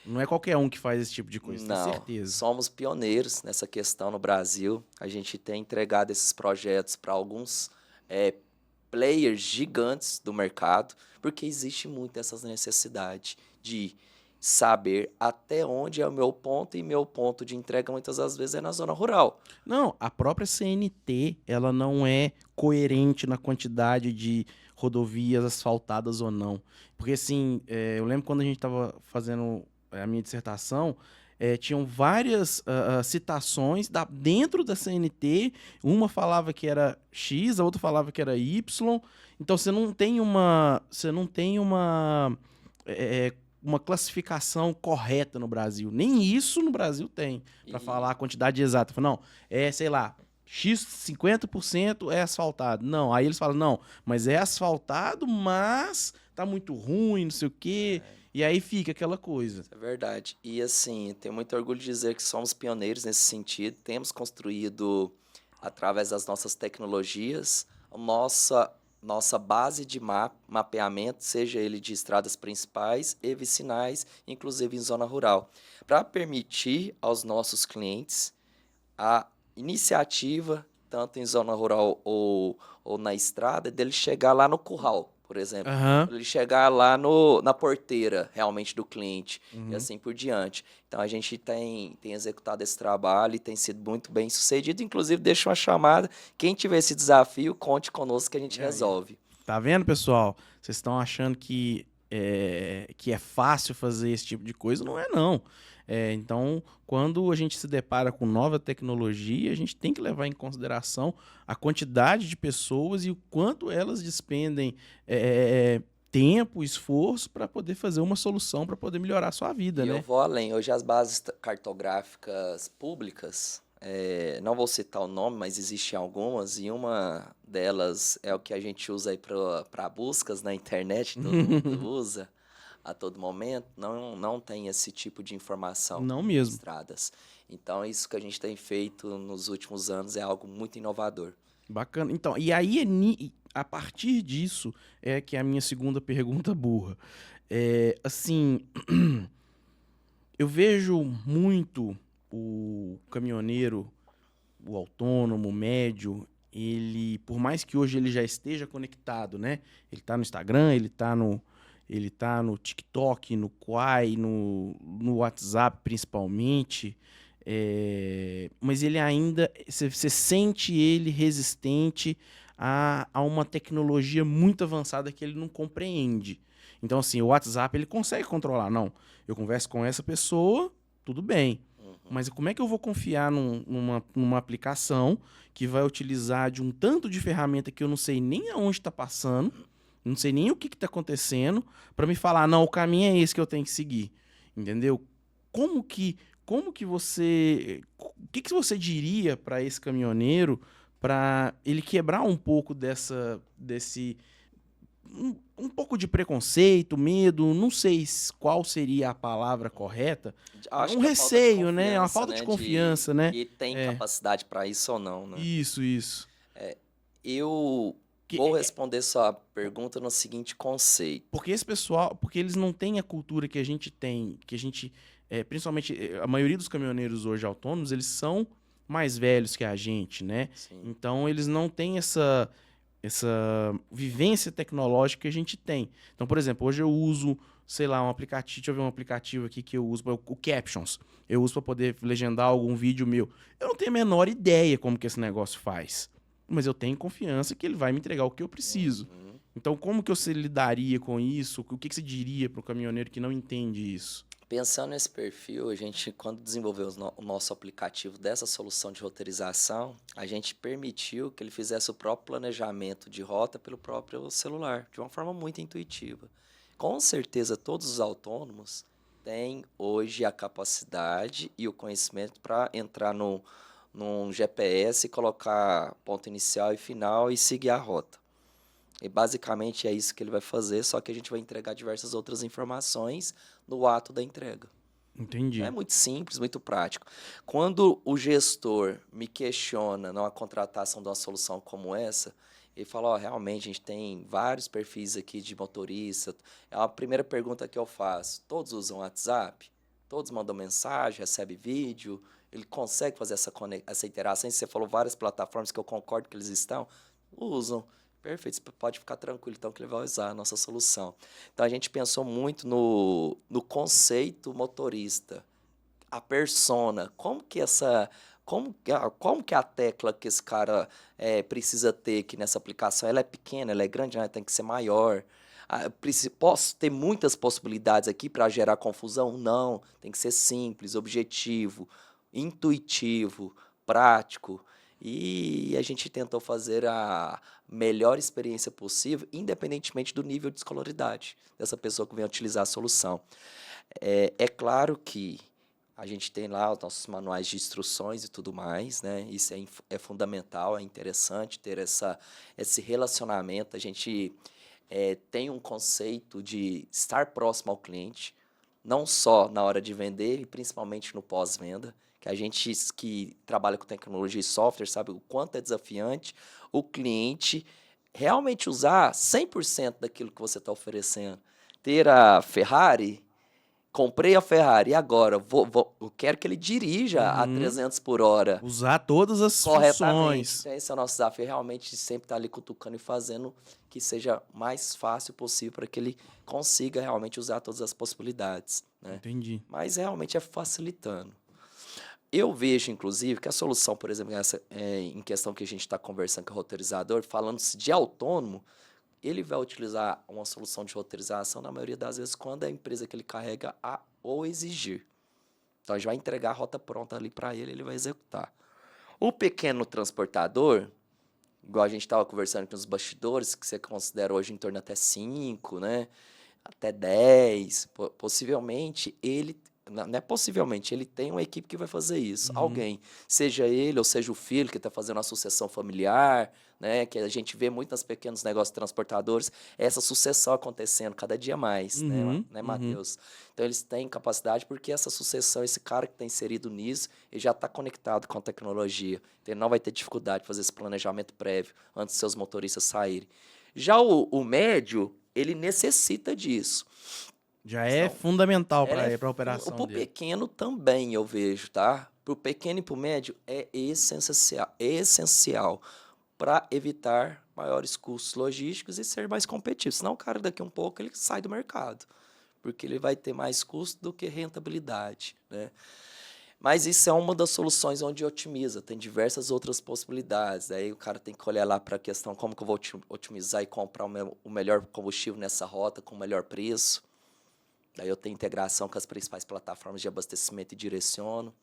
Speaker 1: Não é qualquer um que faz esse tipo de coisa, tenho
Speaker 2: Não,
Speaker 1: certeza.
Speaker 2: somos pioneiros nessa questão no Brasil. A gente tem entregado esses projetos para alguns players gigantes do mercado, porque existe muito essa necessidade de saber até onde é o meu ponto, e meu ponto de entrega muitas das vezes é na zona rural.
Speaker 1: Não, a própria CNT, ela não é coerente na quantidade de rodovias asfaltadas ou não. Porque, assim, eu lembro quando a gente estava fazendo a minha dissertação, tinham várias citações dentro da CNT, uma falava que era X, a outra falava que era Y, então você não tem uma classificação correta no Brasil. Nem isso no Brasil tem, para falar a quantidade exata. Não, sei lá, X 50% é asfaltado. Não, aí eles falam, não, mas é asfaltado, mas tá muito ruim, não sei o quê. E aí fica aquela coisa.
Speaker 2: É verdade. E assim, tenho muito orgulho de dizer que somos pioneiros nesse sentido. Temos construído, através das nossas tecnologias, a nossa base de mapeamento, seja ele de estradas principais e vicinais, inclusive em zona rural, para permitir aos nossos clientes a iniciativa, tanto em zona rural ou na estrada, dele chegar lá no curral, por exemplo.
Speaker 1: Aham.
Speaker 2: Ele chegar lá na porteira, realmente, do cliente, e assim por diante. Então, a gente tem executado esse trabalho e tem sido muito bem sucedido. Inclusive, deixo uma chamada. Quem tiver esse desafio, conte conosco que a gente resolve.
Speaker 1: Tá vendo, pessoal? Vocês estão achando que é fácil fazer esse tipo de coisa? Não é, não. Então, quando a gente se depara com nova tecnologia, a gente tem que levar em consideração a quantidade de pessoas e o quanto elas despendem tempo, esforço para poder fazer uma solução para poder melhorar a sua vida,
Speaker 2: E
Speaker 1: né?
Speaker 2: eu vou além. Hoje, as bases cartográficas públicas, não vou citar o nome, mas existem algumas, e uma delas é o que a gente usa aí para buscas na internet, todo mundo usa a todo momento, não tem esse tipo de informação
Speaker 1: Não mesmo.
Speaker 2: estradas. Então, isso que a gente tem feito nos últimos anos é algo muito inovador.
Speaker 1: Bacana. Então, e aí, a partir disso, é que é a minha segunda pergunta burra. Assim, eu vejo muito o caminhoneiro o autônomo, o médio, ele, por mais que hoje ele já esteja conectado, né? Ele tá no Instagram, ele tá no TikTok, no Quai, no WhatsApp principalmente, mas ele ainda, você sente ele resistente a uma tecnologia muito avançada que ele não compreende. Então, assim, o WhatsApp ele consegue controlar. Não, eu converso com essa pessoa, tudo bem. Mas como é que eu vou confiar numa aplicação que vai utilizar de um tanto de ferramenta que eu não sei nem aonde está passando, não sei nem o que está acontecendo, para me falar, não, o caminho é esse que eu tenho que seguir. Entendeu? Como que você... O que você diria para esse caminhoneiro para ele quebrar um pouco desse... Um pouco de preconceito, medo, não sei qual seria a palavra correta.
Speaker 2: Acho
Speaker 1: Um
Speaker 2: que a falta de
Speaker 1: receio, né? Uma
Speaker 2: confiança,
Speaker 1: falta de
Speaker 2: né?
Speaker 1: confiança, né?
Speaker 2: Que tem
Speaker 1: É,
Speaker 2: capacidade para isso ou não, né?
Speaker 1: isso.
Speaker 2: Eu vou responder sua pergunta no seguinte conceito.
Speaker 1: Porque esse pessoal, porque eles não têm a cultura que a gente tem, principalmente a maioria dos caminhoneiros hoje autônomos, eles são mais velhos que a gente, né?
Speaker 2: Sim.
Speaker 1: Então eles não têm essa vivência tecnológica que a gente tem. Então, por exemplo, hoje eu uso, sei lá, um aplicativo, deixa eu ver um aplicativo aqui que eu uso, o Captions. Eu uso para poder legendar algum vídeo meu. Eu não tenho a menor ideia como que esse negócio faz, mas eu tenho confiança que ele vai me entregar o que eu preciso. Então, como que você lidaria com isso? O que você diria para o caminhoneiro que não entende isso?
Speaker 2: Pensando nesse perfil, a gente, quando desenvolveu o nosso aplicativo dessa solução de roteirização, a gente permitiu que ele fizesse o próprio planejamento de rota pelo próprio celular, de uma forma muito intuitiva. Com certeza, todos os autônomos têm hoje a capacidade e o conhecimento para entrar num GPS e colocar ponto inicial e final e seguir a rota. E basicamente é isso que ele vai fazer, só que a gente vai entregar diversas outras informações no ato da entrega.
Speaker 1: Entendi.
Speaker 2: É muito simples, muito prático. Quando o gestor me questiona numa contratação de uma solução como essa, ele fala, ó, realmente a gente tem vários perfis aqui de motorista. É a primeira pergunta que eu faço. Todos usam WhatsApp? Todos mandam mensagem, recebem vídeo? Ele consegue fazer essa interação? Você falou várias plataformas que eu concordo que eles estão. Usam. Perfeito, você pode ficar tranquilo, então, que ele vai usar a nossa solução. Então, a gente pensou muito no conceito motorista, a persona, como que a tecla que esse cara precisa ter aqui nessa aplicação, ela é pequena, ela é grande, né? Tem que ser maior. Posso ter muitas possibilidades aqui para gerar confusão? Não, tem que ser simples, objetivo, intuitivo, prático. E a gente tentou fazer a melhor experiência possível, independentemente do nível de escolaridade dessa pessoa que vem utilizar a solução. É claro que a gente tem lá os nossos manuais de instruções e tudo mais, né? Isso é fundamental, é interessante ter esse relacionamento. A gente tem um conceito de estar próximo ao cliente, não só na hora de vender, e principalmente no pós-venda, que a gente que trabalha com tecnologia e software sabe o quanto é desafiante o cliente realmente usar 100% daquilo que você está oferecendo. Ter a Ferrari, comprei a Ferrari, e agora eu quero que ele dirija a 300 por hora.
Speaker 1: Usar todas as
Speaker 2: Corretamente.
Speaker 1: funções.
Speaker 2: Então, esse é o nosso desafio, realmente sempre estar ali cutucando e fazendo que seja mais fácil possível para que ele consiga realmente usar todas as possibilidades, né?
Speaker 1: Entendi.
Speaker 2: Mas realmente é facilitando. Eu vejo, inclusive, que a solução, por exemplo, em questão que a gente está conversando com o roteirizador, falando-se de autônomo, ele vai utilizar uma solução de roteirização, na maioria das vezes, quando é a empresa que ele carrega ou exigir. Então, a gente vai entregar a rota pronta ali para ele, ele vai executar. O pequeno transportador, igual a gente estava conversando com os bastidores, que você considera hoje em torno até 5, né? Até 10, possivelmente ele... Não é possivelmente, ele tem uma equipe que vai fazer isso. Alguém, seja ele ou seja o filho que está fazendo uma sucessão familiar, né? Que a gente vê muito nos pequenos negócios transportadores, essa sucessão acontecendo cada dia mais, né, Matheus? Então, eles têm capacidade porque essa sucessão, esse cara que está inserido nisso, ele já está conectado com a tecnologia. Então, ele não vai ter dificuldade de fazer esse planejamento prévio antes de seus motoristas saírem. Já o médio, ele necessita disso.
Speaker 1: Já é fundamental para a operação
Speaker 2: Pro
Speaker 1: dele.
Speaker 2: pequeno também, eu vejo, tá? para o pequeno e para o médio é essencial para evitar maiores custos logísticos e ser mais competitivo. Senão o cara daqui a um pouco ele sai do mercado, porque ele vai ter mais custo do que rentabilidade, né? Mas isso é uma das soluções onde otimiza, tem diversas outras possibilidades. Aí o cara tem que olhar lá para a questão como que eu vou otimizar e comprar o melhor combustível nessa rota com o melhor preço. Daí eu tenho integração com as principais plataformas de abastecimento e direciono.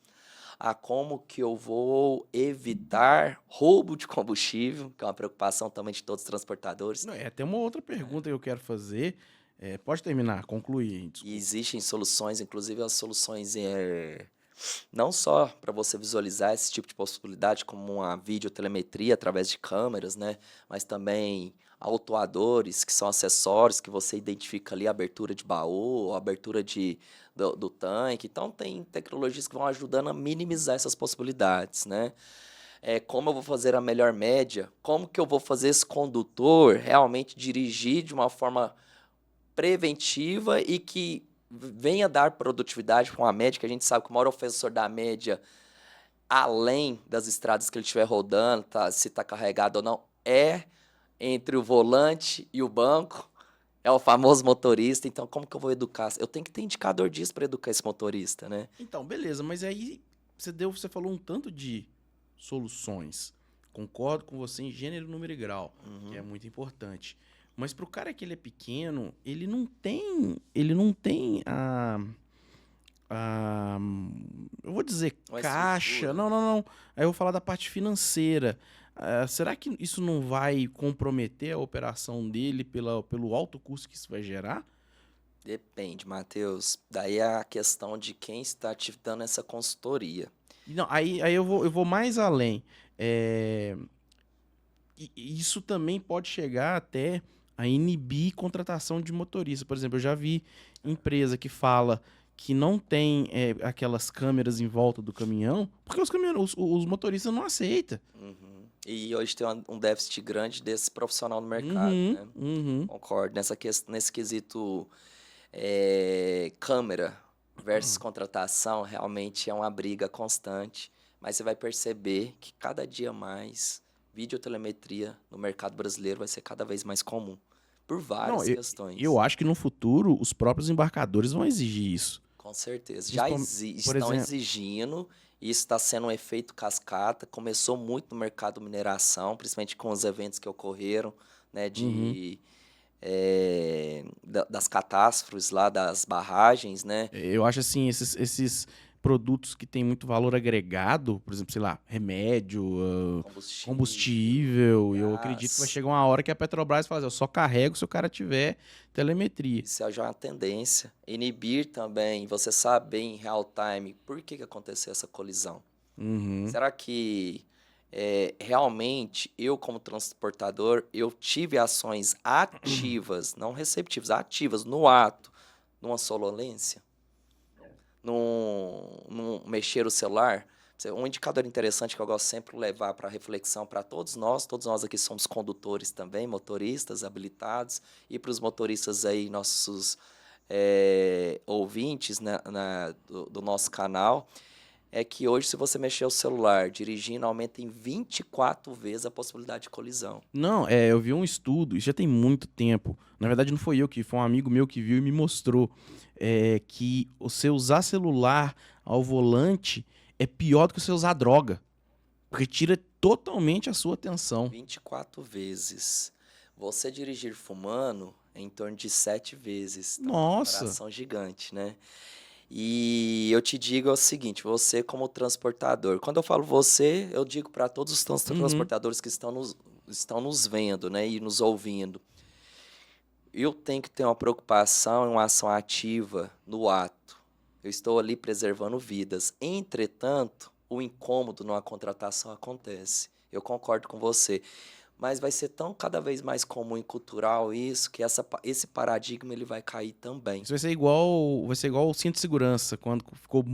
Speaker 2: Como que eu vou evitar roubo de combustível, que é uma preocupação também de todos os transportadores.
Speaker 1: Não, até uma outra pergunta que eu quero fazer. Pode terminar, concluir.
Speaker 2: E existem soluções, inclusive as soluções não só para você visualizar esse tipo de possibilidade, como uma videotelemetria através de câmeras, né? Mas também autuadores, que são acessórios que você identifica ali, a abertura de baú, a abertura do tanque. Então, tem tecnologias que vão ajudando a minimizar essas possibilidades, né? Como eu vou fazer a melhor média? Como que eu vou fazer esse condutor realmente dirigir de uma forma preventiva e que venha dar produtividade para uma média, que a gente sabe que o maior ofensor da média, além das estradas que ele estiver rodando, se está carregado ou não, é entre o volante e o banco, é o famoso motorista. Então, como que eu vou educar? Eu tenho que ter indicador disso para educar esse motorista, né?
Speaker 1: Então, beleza, mas aí você falou um tanto de soluções. Concordo com você em gênero, número e grau, que é muito importante. Mas pro cara que ele é pequeno, ele não tem eu vou dizer caixa. Não. Aí eu vou falar da parte financeira. Será que isso não vai comprometer a operação dele pelo alto custo que isso vai gerar?
Speaker 2: Depende, Matheus. Daí é a questão de quem está te dando essa consultoria.
Speaker 1: Não, aí eu vou mais além. Isso também pode chegar até a inibir contratação de motorista. Por exemplo, eu já vi empresa que fala que não tem aquelas câmeras em volta do caminhão, porque os motoristas não aceitam.
Speaker 2: Uhum. E hoje tem um déficit grande desse profissional no mercado, né? Concordo. Nesse quesito câmera versus contratação, realmente é uma briga constante. Mas você vai perceber que cada dia mais videotelemetria no mercado brasileiro vai ser cada vez mais comum. Por várias questões.
Speaker 1: Eu acho que no futuro os próprios embarcadores vão exigir isso.
Speaker 2: Com certeza. Já estão exigindo. Isso está sendo um efeito cascata. Começou muito no mercado de mineração, principalmente com os eventos que ocorreram, né, das catástrofes lá, das barragens, né?
Speaker 1: Eu acho assim, esses produtos que têm muito valor agregado, por exemplo, sei lá, remédio, combustível, eu acredito que vai chegar uma hora que a Petrobras fala assim, eu só carrego se o cara tiver telemetria.
Speaker 2: Isso já é uma tendência. Inibir também, você sabe bem em real time por que aconteceu essa colisão. Será que realmente eu, como transportador, eu tive ações ativas, não receptivas, ativas, no ato, numa sonolência? Num mexer o celular? Um indicador interessante que eu gosto sempre de levar para reflexão para todos nós aqui somos condutores também, motoristas habilitados, e para os motoristas aí, nossos ouvintes do nosso canal, é que hoje, se você mexer o celular dirigindo, aumenta em 24 vezes a possibilidade de colisão.
Speaker 1: Não, eu vi um estudo, isso já tem muito tempo. Na verdade, não foi eu que, foi um amigo meu que viu e me mostrou que você usar celular ao volante é pior do que você usar droga. Porque tira totalmente a sua atenção.
Speaker 2: 24 vezes. Você dirigir fumando é em torno de 7 vezes. Então,
Speaker 1: nossa!
Speaker 2: Uma comparação gigante, né? E eu te digo o seguinte, você como transportador, quando eu falo você, eu digo para todos os transportadores que estão nos vendo, né, e nos ouvindo. Eu tenho que ter uma preocupação e uma ação ativa no ato. Eu estou ali preservando vidas. Entretanto, o incômodo numa contratação acontece. Eu concordo com você. Mas vai ser cada vez mais comum e cultural isso, que esse paradigma ele vai cair também.
Speaker 1: Isso vai ser igual o cinto de segurança, quando ficou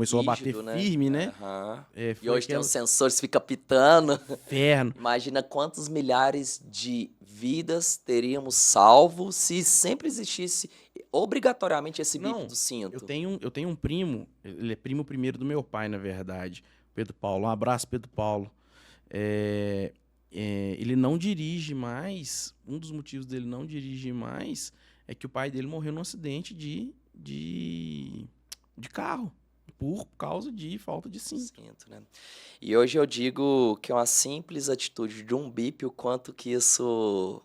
Speaker 1: começou a bater
Speaker 2: rígido, né?
Speaker 1: firme, né?
Speaker 2: Aham.
Speaker 1: É,
Speaker 2: E
Speaker 1: foi
Speaker 2: hoje tem
Speaker 1: aquela
Speaker 2: os sensores que fica pitando.
Speaker 1: inferno.
Speaker 2: Imagina quantos milhares de vidas teríamos salvo se sempre existisse obrigatoriamente esse bip
Speaker 1: Não,
Speaker 2: do cinto.
Speaker 1: eu tenho um primo, ele é primo primeiro do meu pai, na verdade, Pedro Paulo. Um abraço, Pedro Paulo. É, ele não dirige mais, um dos motivos dele não dirigir mais é que o pai dele morreu num acidente de carro, por causa de falta de cinto.
Speaker 2: Cinto, né? E hoje eu digo que é uma simples atitude de um bip, o quanto que isso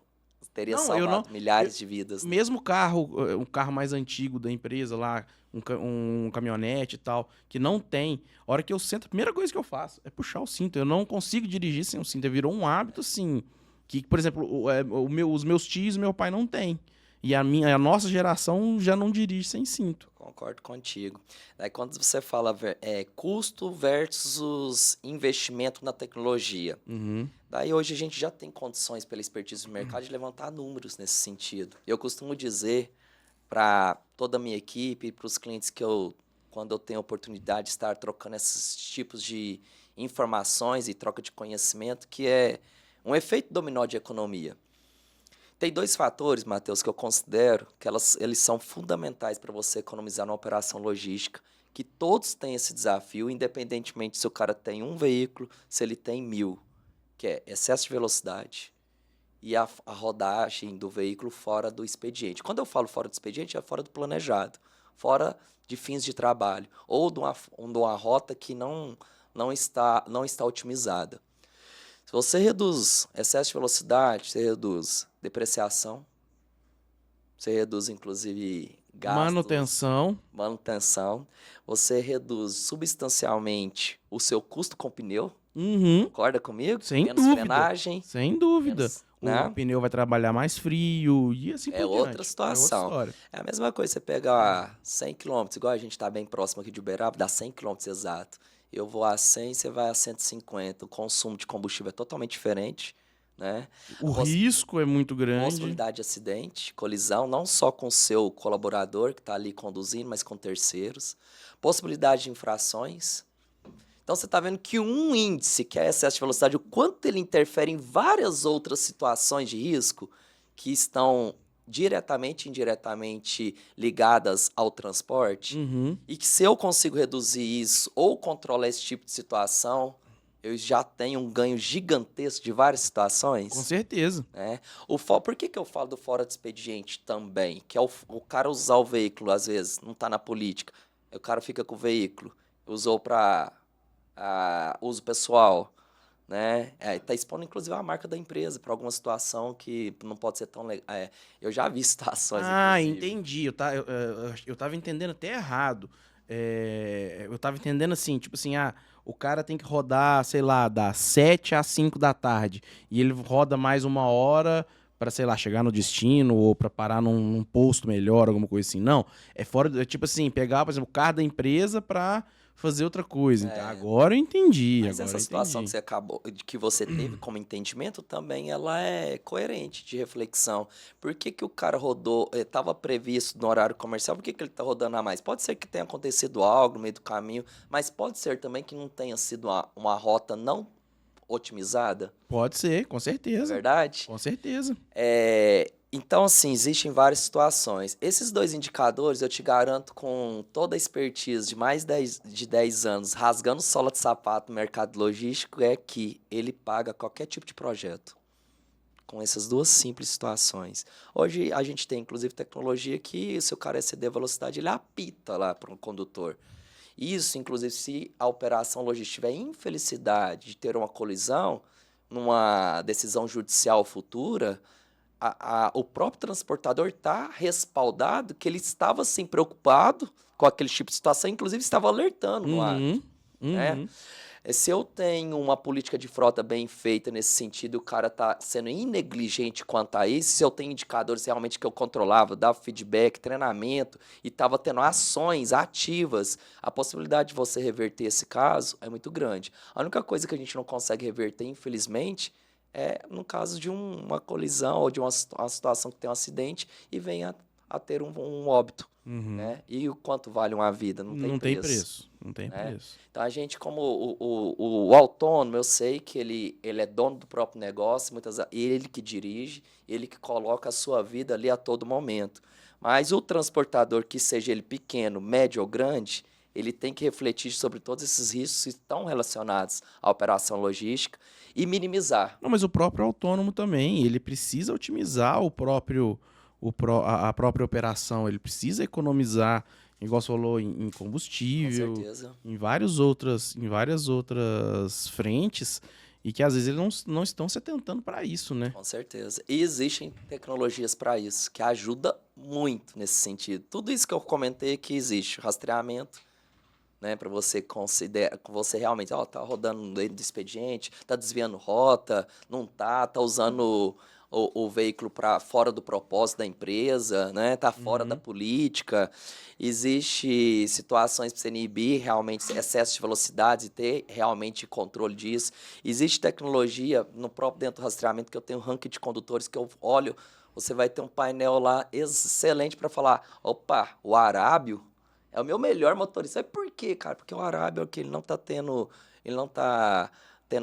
Speaker 2: teria
Speaker 1: Não, eu não.
Speaker 2: salvado milhares de vidas, né?
Speaker 1: Mesmo carro, um carro mais antigo da empresa lá, um caminhonete e tal, que não tem, a hora que eu sento, a primeira coisa que eu faço é puxar o cinto. Eu não consigo dirigir sem o cinto. Virou um hábito, assim, que, por exemplo, os meus tios, meu pai não tem. E a nossa geração já não dirige sem cinto.
Speaker 2: Concordo contigo. Daí quando você fala custo versus investimento na tecnologia,
Speaker 1: Uhum.
Speaker 2: daí hoje a gente já tem condições pela expertise do mercado de levantar números nesse sentido. Eu costumo dizer para toda a minha equipe, para os clientes quando eu tenho a oportunidade de estar trocando esses tipos de informações e troca de conhecimento, que é um efeito dominó de economia. Tem dois fatores, Matheus, que eu considero que eles são fundamentais para você economizar na operação logística, que todos têm esse desafio, independentemente se o cara tem um veículo, se ele tem 1000, que é excesso de velocidade e a rodagem do veículo fora do expediente. Quando eu falo fora do expediente, é fora do planejado, fora de fins de trabalho, ou de uma rota que não está otimizada. Se você reduz excesso de velocidade, você reduz depreciação, você reduz, inclusive, gastos, manutenção, você reduz substancialmente o seu custo com pneu,
Speaker 1: Uhum.
Speaker 2: concorda comigo?
Speaker 1: Sem
Speaker 2: Menos
Speaker 1: dúvida.
Speaker 2: frenagem,
Speaker 1: Sem dúvida.
Speaker 2: menos,
Speaker 1: O
Speaker 2: né?
Speaker 1: pneu vai trabalhar mais frio e assim por
Speaker 2: É outra
Speaker 1: diante. É outra
Speaker 2: situação.
Speaker 1: história.
Speaker 2: É a mesma coisa você pegar 100 km, igual a gente está bem próximo aqui de Uberaba, dá 100 km exato. Eu vou a 100, você vai a 150. O consumo de combustível é totalmente diferente, né?
Speaker 1: O risco é muito grande.
Speaker 2: Possibilidade de acidente, colisão, não só com o seu colaborador que está ali conduzindo, mas com terceiros. Possibilidade de infrações. Então você está vendo que um índice, que é excesso de velocidade, o quanto ele interfere em várias outras situações de risco que estão diretamente e indiretamente ligadas ao transporte,
Speaker 1: Uhum.
Speaker 2: e que se eu consigo reduzir isso ou controlar esse tipo de situação, eu já tenho um ganho gigantesco de várias
Speaker 1: Com
Speaker 2: situações.
Speaker 1: certeza.
Speaker 2: Né? Por que eu falo do fora de expediente também? Que é o cara usar o veículo, às vezes, não está na política. O cara fica com o veículo, usou para uso pessoal, né? Tá expondo, inclusive, a marca da empresa para alguma situação que não pode ser tão legal. Eu já vi situações, inclusive.
Speaker 1: Entendi. Eu tava entendendo até errado. Eu tava entendendo assim, tipo assim, o cara tem que rodar, sei lá, das 7 às 5 da tarde. E ele roda mais uma hora pra, sei lá, chegar no destino ou pra parar num posto melhor, alguma coisa assim. Não, tipo assim, pegar, por exemplo, o carro da empresa pra fazer outra coisa. Então, agora eu entendi,
Speaker 2: Mas essa situação
Speaker 1: entendi.
Speaker 2: que você teve como entendimento também, ela é coerente de reflexão. Por que que o cara rodou, estava previsto no horário comercial, por que que ele está rodando a mais? Pode ser que tenha acontecido algo no meio do caminho, mas pode ser também que não tenha sido uma rota não otimizada,
Speaker 1: Pode ser, com
Speaker 2: é
Speaker 1: certeza.
Speaker 2: verdade?
Speaker 1: Com certeza.
Speaker 2: Então, assim, existem várias situações. Esses dois indicadores, eu te garanto, com toda a expertise de mais de 10 anos, rasgando sola de sapato no mercado logístico, é que ele paga qualquer tipo de projeto. Com essas duas simples situações. Hoje, a gente tem, inclusive, tecnologia que, se o cara exceder a velocidade, ele apita lá para o condutor. Isso, inclusive, se a operação logística tiver infelicidade de ter uma colisão, numa decisão judicial futura, o próprio transportador está respaldado que ele estava sim preocupado com aquele tipo de situação, inclusive estava alertando no ato. Né?
Speaker 1: Uhum.
Speaker 2: Se eu tenho uma política de frota bem feita nesse sentido, o cara está sendo negligente quanto a isso, se eu tenho indicadores realmente que eu controlava, dava feedback, treinamento e estava tendo ações ativas, a possibilidade de você reverter esse caso é muito grande. A única coisa que a gente não consegue reverter, infelizmente, no caso de uma colisão ou de uma situação que tem um acidente e venha a ter um óbito,
Speaker 1: Uhum.
Speaker 2: né? E o quanto vale uma vida? Não tem preço.
Speaker 1: Não tem
Speaker 2: Né?
Speaker 1: preço.
Speaker 2: Então, a gente, como o autônomo, eu sei que ele é dono do próprio negócio, ele que dirige, ele que coloca a sua vida ali a todo momento. Mas o transportador, que seja ele pequeno, médio ou grande, ele tem que refletir sobre todos esses riscos que estão relacionados à operação logística e minimizar.
Speaker 1: Não, mas o próprio autônomo também, ele precisa otimizar a própria operação, ele precisa economizar, igual você falou, em
Speaker 2: Com
Speaker 1: combustível,
Speaker 2: certeza.
Speaker 1: em várias outras frentes, e que às vezes eles não estão se atentando para isso, né?
Speaker 2: Com certeza. E existem tecnologias para isso, que ajuda muito nesse sentido. Tudo isso que eu comentei que existe, rastreamento, né, para você considerar, você realmente, ó, tá rodando dentro do expediente, tá desviando rota, não tá usando o veículo para fora do propósito da empresa, né, tá fora da
Speaker 1: Uhum.
Speaker 2: política. Existe situações para você inibir realmente excesso de velocidade e ter realmente controle disso. Existe tecnologia no próprio dentro do rastreamento que eu tenho um ranking de condutores que eu olho, você vai ter um painel lá excelente para falar, opa, o Arábio é o meu melhor motorista. Sabe por quê, cara? Porque o Arábia, é que ele não tá tendo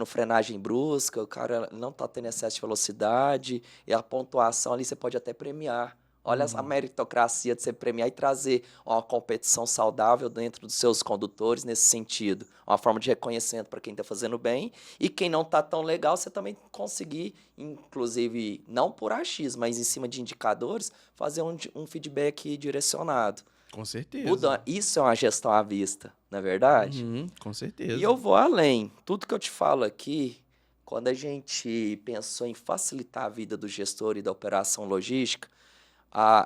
Speaker 2: frenagem brusca, o cara não tá tendo excesso de velocidade, e a pontuação ali você pode até premiar. Olha a
Speaker 1: Uhum.
Speaker 2: meritocracia de você premiar e trazer uma competição saudável dentro dos seus condutores nesse sentido. Uma forma de reconhecimento para quem está fazendo bem e quem não está tão legal, você também conseguir, inclusive, não por achismo, mas em cima de indicadores, fazer um feedback direcionado.
Speaker 1: Com certeza.
Speaker 2: Isso é uma gestão à vista, não é verdade?
Speaker 1: Uhum, com
Speaker 2: E
Speaker 1: certeza.
Speaker 2: eu vou além. Tudo que eu te falo aqui, quando a gente pensou em facilitar a vida do gestor e da operação logística,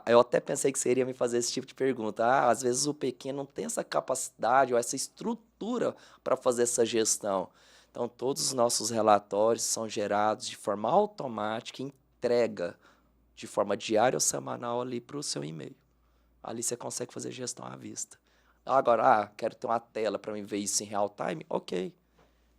Speaker 2: eu até pensei que você iria me fazer esse tipo de pergunta. Às vezes o pequeno não tem essa capacidade ou essa estrutura para fazer essa gestão. Então, todos os nossos relatórios são gerados de forma automática, entrega de forma diária ou semanal ali para o seu e-mail. Ali você consegue fazer gestão à vista. Agora, quero ter uma tela para me ver isso em real time? Ok,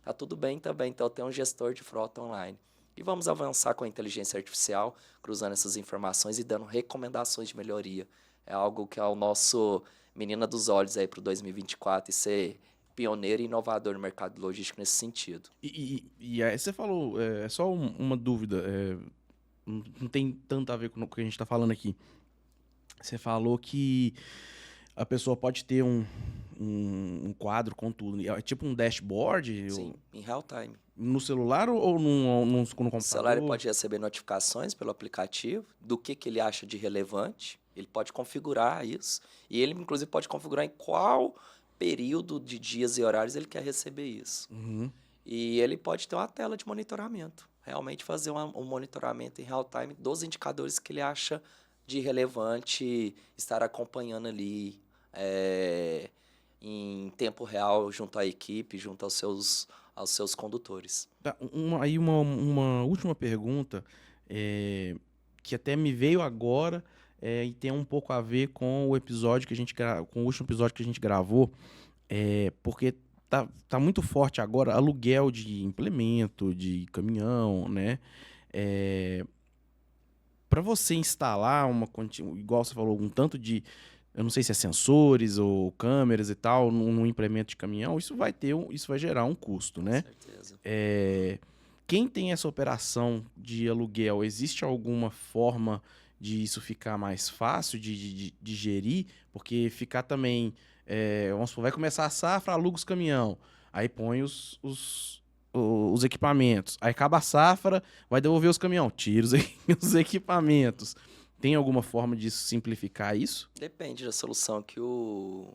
Speaker 2: tá tudo bem também. Então, eu tenho um gestor de frota online. E vamos avançar com a inteligência artificial, cruzando essas informações e dando recomendações de melhoria. É algo que é o nosso menina dos olhos aí para o 2024 e ser pioneiro e inovador no mercado logístico nesse sentido.
Speaker 1: E aí você falou, é só uma dúvida, não tem tanto a ver com o que a gente está falando aqui. Você falou que a pessoa pode ter um quadro com tudo. É tipo um dashboard
Speaker 2: Sim, em real time.
Speaker 1: no celular ou no
Speaker 2: O celular ele
Speaker 1: computador?
Speaker 2: pode receber notificações pelo aplicativo do que ele acha de relevante. Ele pode configurar isso. E ele, inclusive, pode configurar em qual período de dias e horários ele quer receber isso.
Speaker 1: Uhum.
Speaker 2: E ele pode ter uma tela de monitoramento. Realmente fazer um monitoramento em real time dos indicadores que ele acha de relevante estar acompanhando ali em tempo real junto à equipe, junto aos seus condutores.
Speaker 1: Tá, uma última pergunta, que até me veio agora, e tem um pouco a ver com o episódio que a gente com o último episódio que a gente gravou, porque tá muito forte agora aluguel de implemento, de caminhão, né? Para você instalar igual você falou, um tanto de, eu não sei se é sensores ou câmeras e tal, num implemento de caminhão, isso vai gerar um custo,
Speaker 2: Com
Speaker 1: né?
Speaker 2: certeza.
Speaker 1: Quem tem essa operação de aluguel, existe alguma forma de isso ficar mais fácil de gerir? Porque ficar também, vamos supor, vai começar a safra, aluga os caminhão, aí põe os equipamentos, aí acaba a safra, vai devolver os caminhão, tira os equipamentos. Tem alguma forma de simplificar isso?
Speaker 2: Depende da solução que o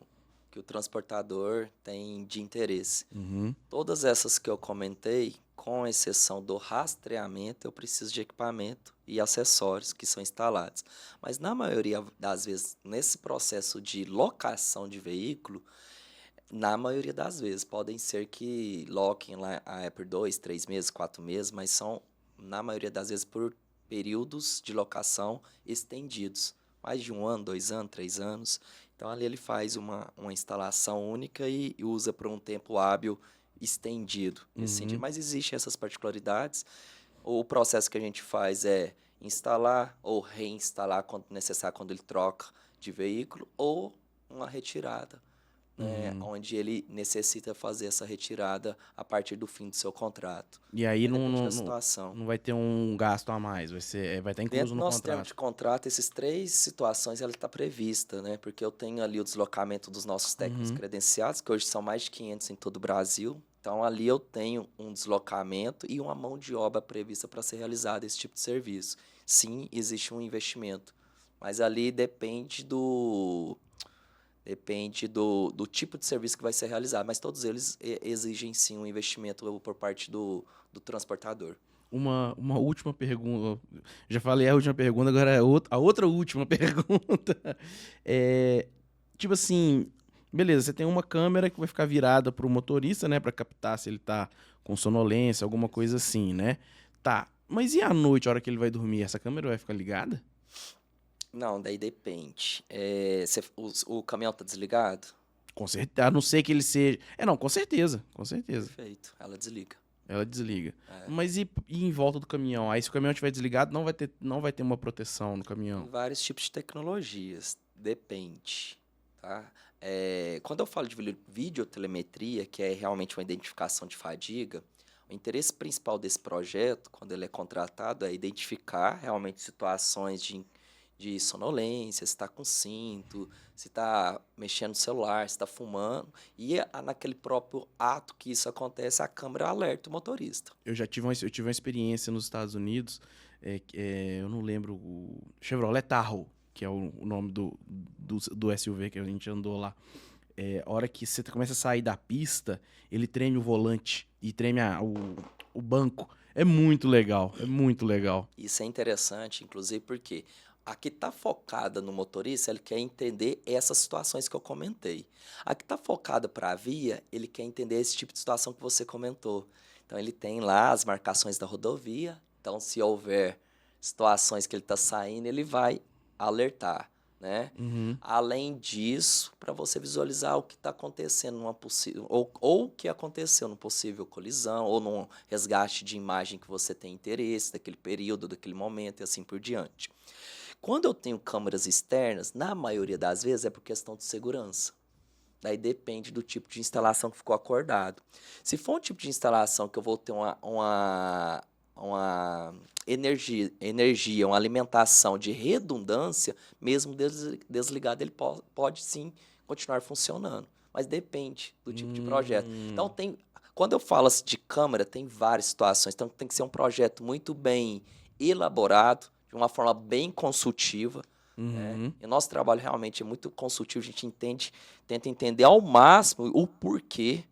Speaker 2: transportador tem de interesse.
Speaker 1: Uhum.
Speaker 2: Todas essas que eu comentei, com exceção do rastreamento, eu preciso de equipamento e acessórios que são instalados. Mas na maioria das vezes, nesse processo de locação de veículo, na maioria das vezes, podem ser que loquem lá por 2, 3 meses, 4 meses, mas são, na maioria das vezes, por períodos de locação estendidos. Mais de 1 ano, 2 anos, 3 anos. Então, ali ele faz uma instalação única e usa por um tempo hábil estendido. Nesse sentido.
Speaker 1: Uhum.
Speaker 2: Mas existem essas particularidades. O processo que a gente faz é instalar ou reinstalar quando necessário, quando ele troca de veículo, ou uma retirada, né, onde ele necessita fazer essa retirada a partir do fim do seu contrato.
Speaker 1: E aí
Speaker 2: Depende da situação.
Speaker 1: não vai ter um gasto a mais, vai estar incluso
Speaker 2: Dentro do
Speaker 1: no
Speaker 2: nosso termo
Speaker 1: contrato.
Speaker 2: de contrato, essas 3 situações ela está prevista, né? Porque eu tenho ali o deslocamento dos nossos técnicos credenciados, que hoje são mais de 500 em todo o Brasil. Então, ali eu tenho um deslocamento e uma mão de obra prevista para ser realizado esse tipo de serviço. Sim, existe um investimento, mas ali depende do tipo de serviço que vai ser realizado, mas todos eles exigem sim um investimento por parte do transportador.
Speaker 1: Uma última pergunta. Já falei a última pergunta, agora é a outra última pergunta. Tipo assim, beleza, você tem uma câmera que vai ficar virada pro motorista, né? Pra captar se ele tá com sonolência, alguma coisa assim, né? Tá, mas e à noite, a hora que ele vai dormir, essa câmera vai ficar ligada?
Speaker 2: Não, daí depende. O caminhão tá desligado?
Speaker 1: Com certeza, a não ser que ele seja... não, com certeza, com certeza.
Speaker 2: Perfeito, ela desliga.
Speaker 1: Ela desliga.
Speaker 2: É.
Speaker 1: Mas e em volta do caminhão? Aí se o caminhão estiver desligado, não vai ter uma proteção no
Speaker 2: Tem
Speaker 1: caminhão.
Speaker 2: vários tipos de tecnologias, depende, tá? Quando eu falo de videotelemetria, que é realmente uma identificação de fadiga, o interesse principal desse projeto, quando ele é contratado, é identificar realmente situações de sonolência, se está com cinto, se está mexendo no celular, se está fumando, e naquele próprio ato que isso acontece, a câmera alerta o motorista.
Speaker 1: Eu tive uma experiência nos Estados Unidos, eu não lembro, o Chevrolet Tahoe, que é o nome do SUV que a gente andou lá. A hora que você começa a sair da pista, ele treme o volante e treme o banco. É muito legal, é muito legal.
Speaker 2: Isso é interessante, inclusive, porque a que está focada no motorista, ele quer entender essas situações que eu comentei. A que está focada para a via, ele quer entender esse tipo de situação que você comentou. Então, ele tem lá as marcações da rodovia. Então, se houver situações que ele está saindo, ele vai alertar, né? Além disso, para você visualizar o que está acontecendo numa possível ou o que aconteceu numa possível colisão ou num resgate de imagem que você tem interesse daquele período, daquele momento e assim por diante. Quando eu tenho câmeras externas, na maioria das vezes é por questão de segurança. Daí depende do tipo de instalação que ficou acordado. Se for um tipo de instalação que eu vou ter uma energia, uma alimentação de redundância, mesmo desligado, ele pode sim continuar funcionando. Mas depende do tipo de projeto. Então, quando eu falo assim de câmera, tem várias situações. Então, tem que ser um projeto muito bem elaborado, de uma forma bem consultiva. Né? E o nosso trabalho realmente é muito consultivo, a gente tenta entender ao máximo o porquê.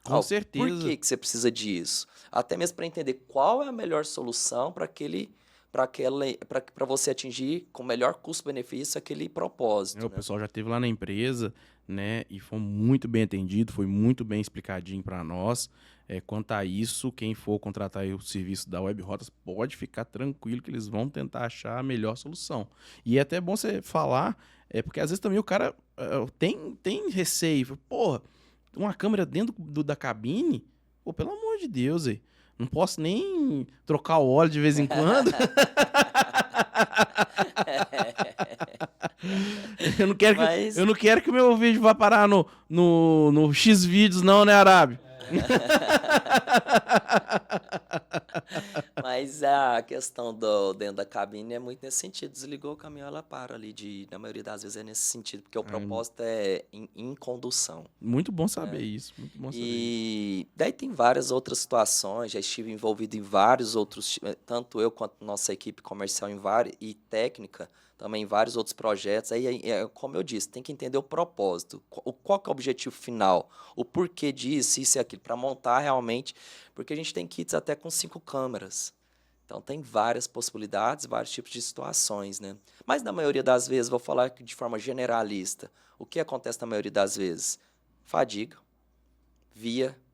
Speaker 1: Com certeza.
Speaker 2: Por que você precisa disso? Até mesmo para entender qual é a melhor solução para você atingir com o melhor custo-benefício aquele propósito.
Speaker 1: O pessoal já esteve lá na empresa, né? E foi muito bem atendido, foi muito bem explicadinho para nós. Quanto a isso, quem for contratar aí o serviço da Web Rotas pode ficar tranquilo que eles vão tentar achar a melhor solução. E é até bom você falar, porque às vezes também o cara tem receio. Porra, uma câmera dentro da cabine? Pô, pelo amor de Deus, aí. Não posso nem trocar o óleo de vez em quando. Eu não quero que o meu vídeo vá parar no X-Vídeos, não, né, Arábio?
Speaker 2: Mas a questão dentro da cabine é muito nesse sentido. Desligou o caminhão, ela para ali. Na maioria das vezes é nesse sentido, porque o propósito é em condução.
Speaker 1: Muito bom saber isso. Muito bom saber
Speaker 2: E daí tem várias outras situações. Já estive envolvido em vários outros, tanto eu quanto nossa equipe comercial e técnica, também em vários outros projetos. Aí, como eu disse, tem que entender o propósito. Qual que é o objetivo final? O porquê disso, isso e aquilo. Para montar realmente, porque a gente tem kits até com 5 câmeras. Então, tem várias possibilidades, vários tipos de situações, né? Mas, na maioria das vezes, vou falar de forma generalista. O que acontece na maioria das vezes? Fadiga,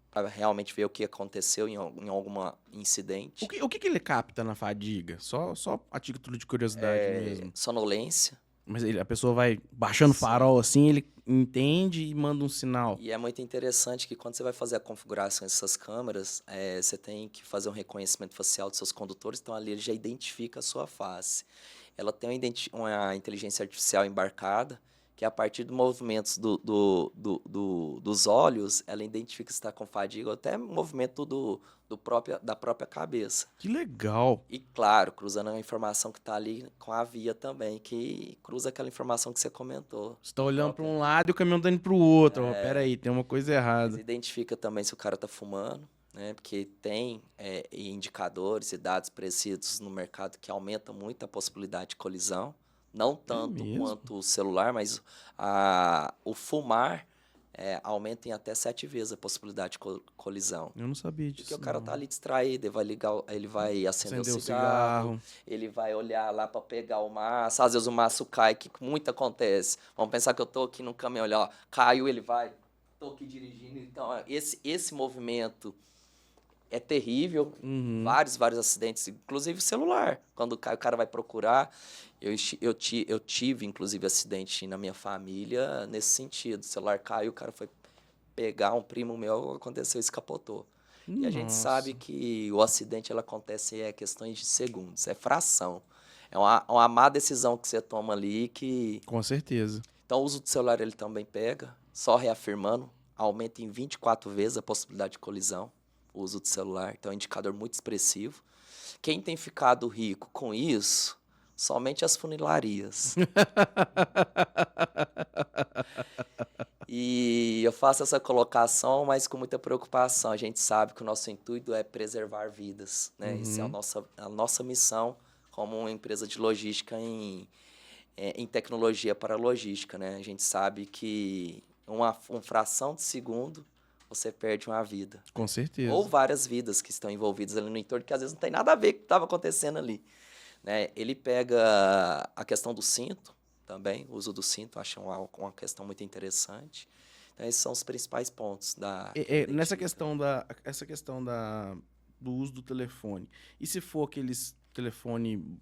Speaker 2: para realmente ver o que aconteceu em algum incidente.
Speaker 1: O que ele capta na fadiga? Só a título de curiosidade mesmo.
Speaker 2: Sonolência.
Speaker 1: Mas a pessoa vai baixando o farol assim, ele entende e manda um sinal.
Speaker 2: E é muito interessante que quando você vai fazer a configuração dessas câmeras, você tem que fazer um reconhecimento facial dos seus condutores, então ali ele já identifica a sua face. Ela tem uma inteligência artificial embarcada, que a partir dos movimentos dos olhos, ela identifica se está com fadiga ou até movimento da própria cabeça.
Speaker 1: Que legal.
Speaker 2: E claro, cruzando a informação que está ali com a via também, que cruza aquela informação que você comentou.
Speaker 1: Você tá olhando para um lado e o caminhão tá indo pro outro. Pera aí, tem uma coisa
Speaker 2: Mas
Speaker 1: errada.
Speaker 2: identifica também se o cara está fumando, né? Porque tem indicadores e dados precisos no mercado que aumentam muito a possibilidade de colisão. Não tanto
Speaker 1: mesmo?
Speaker 2: quanto o celular, mas o fumar aumenta em até 7 vezes a possibilidade de colisão.
Speaker 1: Eu não sabia disso.
Speaker 2: Porque o cara
Speaker 1: não.
Speaker 2: tá ali distraído, ele vai acender
Speaker 1: Acendeu
Speaker 2: o cigarro, ele vai olhar lá para pegar o maço, às vezes o maço cai, que muito acontece. Vamos pensar que eu tô aqui no caminhão, olha, ó, caiu, ele vai, tô aqui dirigindo, então esse movimento é terrível, vários acidentes, inclusive celular, quando cai o cara vai procurar, eu tive inclusive acidente na minha família nesse sentido, o celular caiu, o cara foi pegar um primo meu, aconteceu, escapotou. E a gente sabe que o acidente ele acontece questões de segundos, é fração. É uma má decisão que você toma ali que...
Speaker 1: Com certeza.
Speaker 2: Então, o uso do celular ele também pega, só reafirmando, aumenta em 24 vezes a possibilidade de colisão, o uso do celular. Então, é um indicador muito expressivo. Quem tem ficado rico com isso, somente as funilarias. E eu faço essa colocação, mas com muita preocupação. A gente sabe que o nosso intuito é preservar vidas, né? Essa é a nossa missão como uma empresa de logística em tecnologia para logística, né? A gente sabe que uma fração de segundo você perde uma vida.
Speaker 1: Com certeza.
Speaker 2: Ou várias vidas que estão envolvidas ali no entorno, que às vezes não tem nada a ver com o que estava acontecendo ali, né? Ele pega a questão do cinto também, o uso do cinto, acho uma questão muito interessante. Então, esses são os principais pontos da...
Speaker 1: Nessa questão do uso do telefone. E se for aqueles telefone...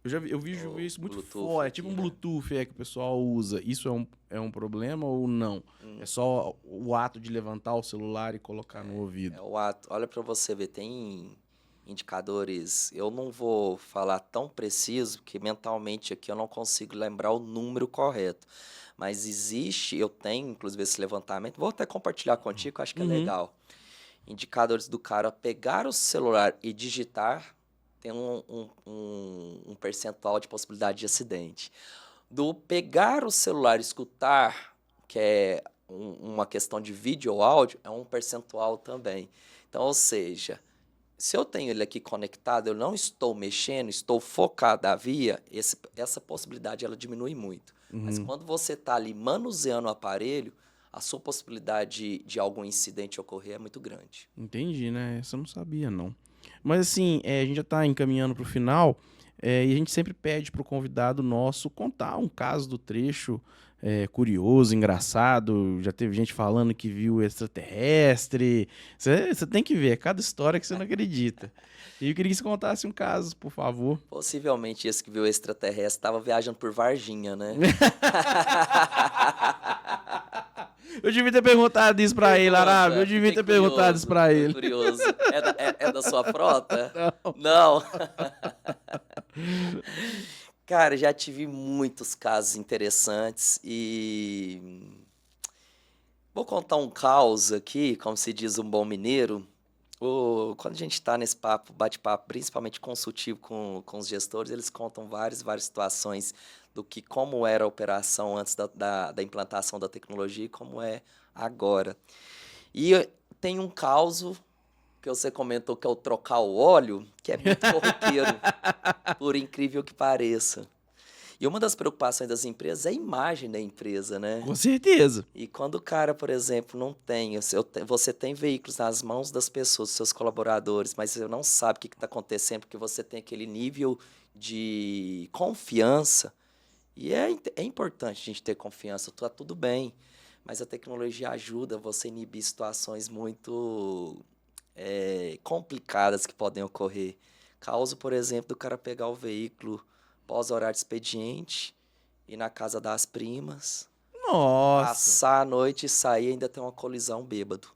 Speaker 1: eu vi isso muito
Speaker 2: Bluetooth
Speaker 1: fora. É
Speaker 2: aqui,
Speaker 1: tipo um
Speaker 2: né?
Speaker 1: Bluetooth que o pessoal usa. Isso é um problema ou não? É só o ato de levantar o celular e colocar no ouvido.
Speaker 2: É o ato. Olha para você ver, tem indicadores. Eu não vou falar tão preciso, porque mentalmente aqui eu não consigo lembrar o número correto. Mas eu tenho inclusive esse levantamento. Vou até compartilhar contigo, acho que é legal. Indicadores do cara pegar o celular e digitar tem um percentual de possibilidade de acidente. Do pegar o celular e escutar, que é uma questão de vídeo ou áudio, é um percentual também. Então, ou seja, se eu tenho ele aqui conectado, eu não estou mexendo, estou focado na via, essa possibilidade ela diminui muito. Mas quando você está ali manuseando o aparelho, a sua possibilidade de algum incidente ocorrer é muito grande.
Speaker 1: Entendi, né? Essa eu não sabia, não. Mas assim, a gente já tá encaminhando pro final, e a gente sempre pede pro convidado nosso contar um caso do trecho curioso, engraçado. Já teve gente falando que viu extraterrestre. Você tem que ver, é cada história que você não acredita. E eu queria que você contasse um caso, por favor.
Speaker 2: Possivelmente esse que viu o extraterrestre estava viajando por Varginha, né?
Speaker 1: Eu devia ter perguntado isso pra ele, Arábia. Eu devia ter perguntado isso pra ele.
Speaker 2: Curioso. É da sua frota?
Speaker 1: Não.
Speaker 2: Não. Cara, já tive muitos casos interessantes e vou contar um caos aqui, como se diz um bom mineiro. Quando a gente está nesse bate-papo, principalmente consultivo com os gestores, eles contam várias situações como era a operação antes da implantação da tecnologia e como é agora. E tem um caos que você comentou que é o trocar o óleo, que é muito corriqueiro, por incrível que pareça. E uma das preocupações das empresas é a imagem da empresa, né?
Speaker 1: Com certeza.
Speaker 2: E quando o cara, por exemplo, não tem... Você tem veículos nas mãos das pessoas, dos seus colaboradores, mas você não sabe o que está acontecendo, porque você tem aquele nível de confiança. E é importante a gente ter confiança, está tudo bem. Mas a tecnologia ajuda você a inibir situações muito complicadas que podem ocorrer. Caso, por exemplo, do cara pegar o veículo pós-horário de expediente, ir na casa das primas,
Speaker 1: Nossa.
Speaker 2: Passar a noite e sair ainda tem uma colisão bêbado.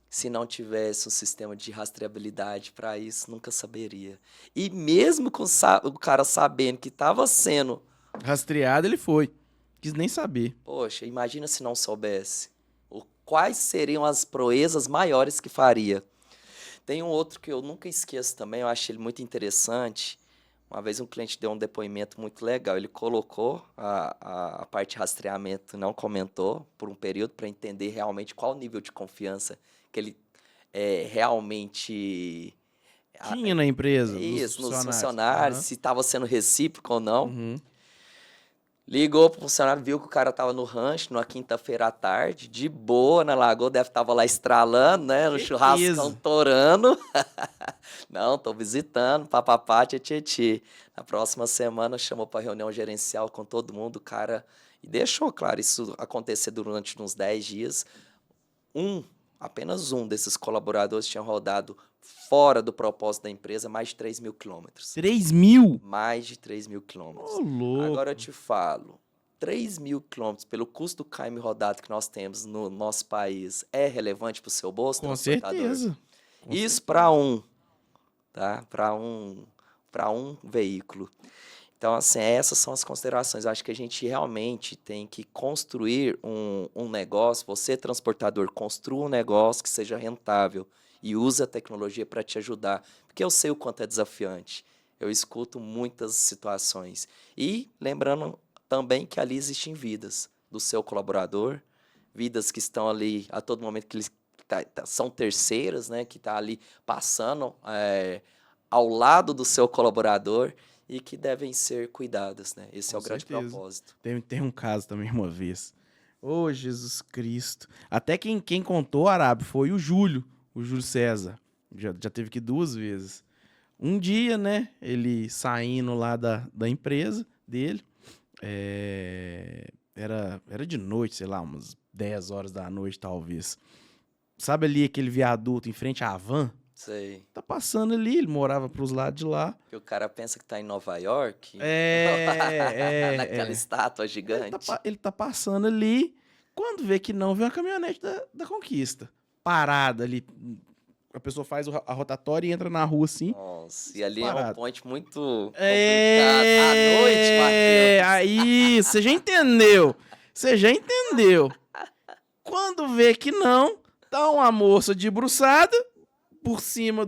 Speaker 2: Se não tivesse um sistema de rastreabilidade para isso, nunca saberia. E mesmo com o cara sabendo que estava sendo...
Speaker 1: Rastreado ele foi. Quis nem saber.
Speaker 2: Poxa, imagina se não soubesse. Quais seriam as proezas maiores que faria? Tem um outro que eu nunca esqueço também, eu acho ele muito interessante. Uma vez um cliente deu um depoimento muito legal. Ele colocou a parte de rastreamento, não comentou por um período para entender realmente qual o nível de confiança que ele realmente
Speaker 1: tinha na empresa.
Speaker 2: Isso, nos funcionários, se estava sendo recíproco ou não.
Speaker 1: Uhum.
Speaker 2: Ligou pro funcionário, viu que o cara tava no rancho, numa quinta-feira à tarde, de boa, na lagoa, deve tava lá estralando, né? No churrascão torando. Não, tô visitando, papapá, tchê. Na próxima semana chamou para reunião gerencial com todo mundo, o cara... E deixou, claro, isso acontecer durante uns 10 dias. Apenas um desses colaboradores tinha rodado fora do propósito da empresa mais de 3 mil quilômetros.
Speaker 1: 3 mil?
Speaker 2: Mais de 3 mil quilômetros.
Speaker 1: Ô, louco.
Speaker 2: Agora eu te falo, 3 mil quilômetros pelo custo do KM rodado que nós temos no nosso país é relevante para o seu bolso,
Speaker 1: com certeza.
Speaker 2: Isso para tá? Para um veículo. Então, assim, essas são as considerações. Eu acho que a gente realmente tem que construir um negócio, você transportador, construa um negócio que seja rentável e use a tecnologia para te ajudar, porque eu sei o quanto é desafiante. Eu escuto muitas situações. E lembrando também que ali existem vidas do seu colaborador, vidas que estão ali a todo momento, que eles são terceiras, né, que estão ali passando ao lado do seu colaborador e que devem ser cuidadas, né? Esse é o grande propósito.
Speaker 1: Tem um caso também uma vez. Ô, Jesus Cristo. Até quem contou, Arábio, foi o Júlio César. Já teve que ir 2 vezes. Um dia, né, ele saindo lá da empresa dele, era de noite, sei lá, umas 10 horas da noite, talvez. Sabe ali aquele viaduto em frente à van?
Speaker 2: Sei.
Speaker 1: Tá passando ali, ele morava pros lados de lá.
Speaker 2: E o cara pensa que tá em Nova York. Naquela estátua gigante.
Speaker 1: Ele tá passando ali, quando vê que não, vê uma caminhonete da Conquista. Parada ali. A pessoa faz a rotatória e entra na rua assim.
Speaker 2: Nossa, e ali
Speaker 1: parado.
Speaker 2: É um ponte muito complicado. À noite, Matheus.
Speaker 1: Aí, você já entendeu. Quando vê que não, tá uma moça debruçada por cima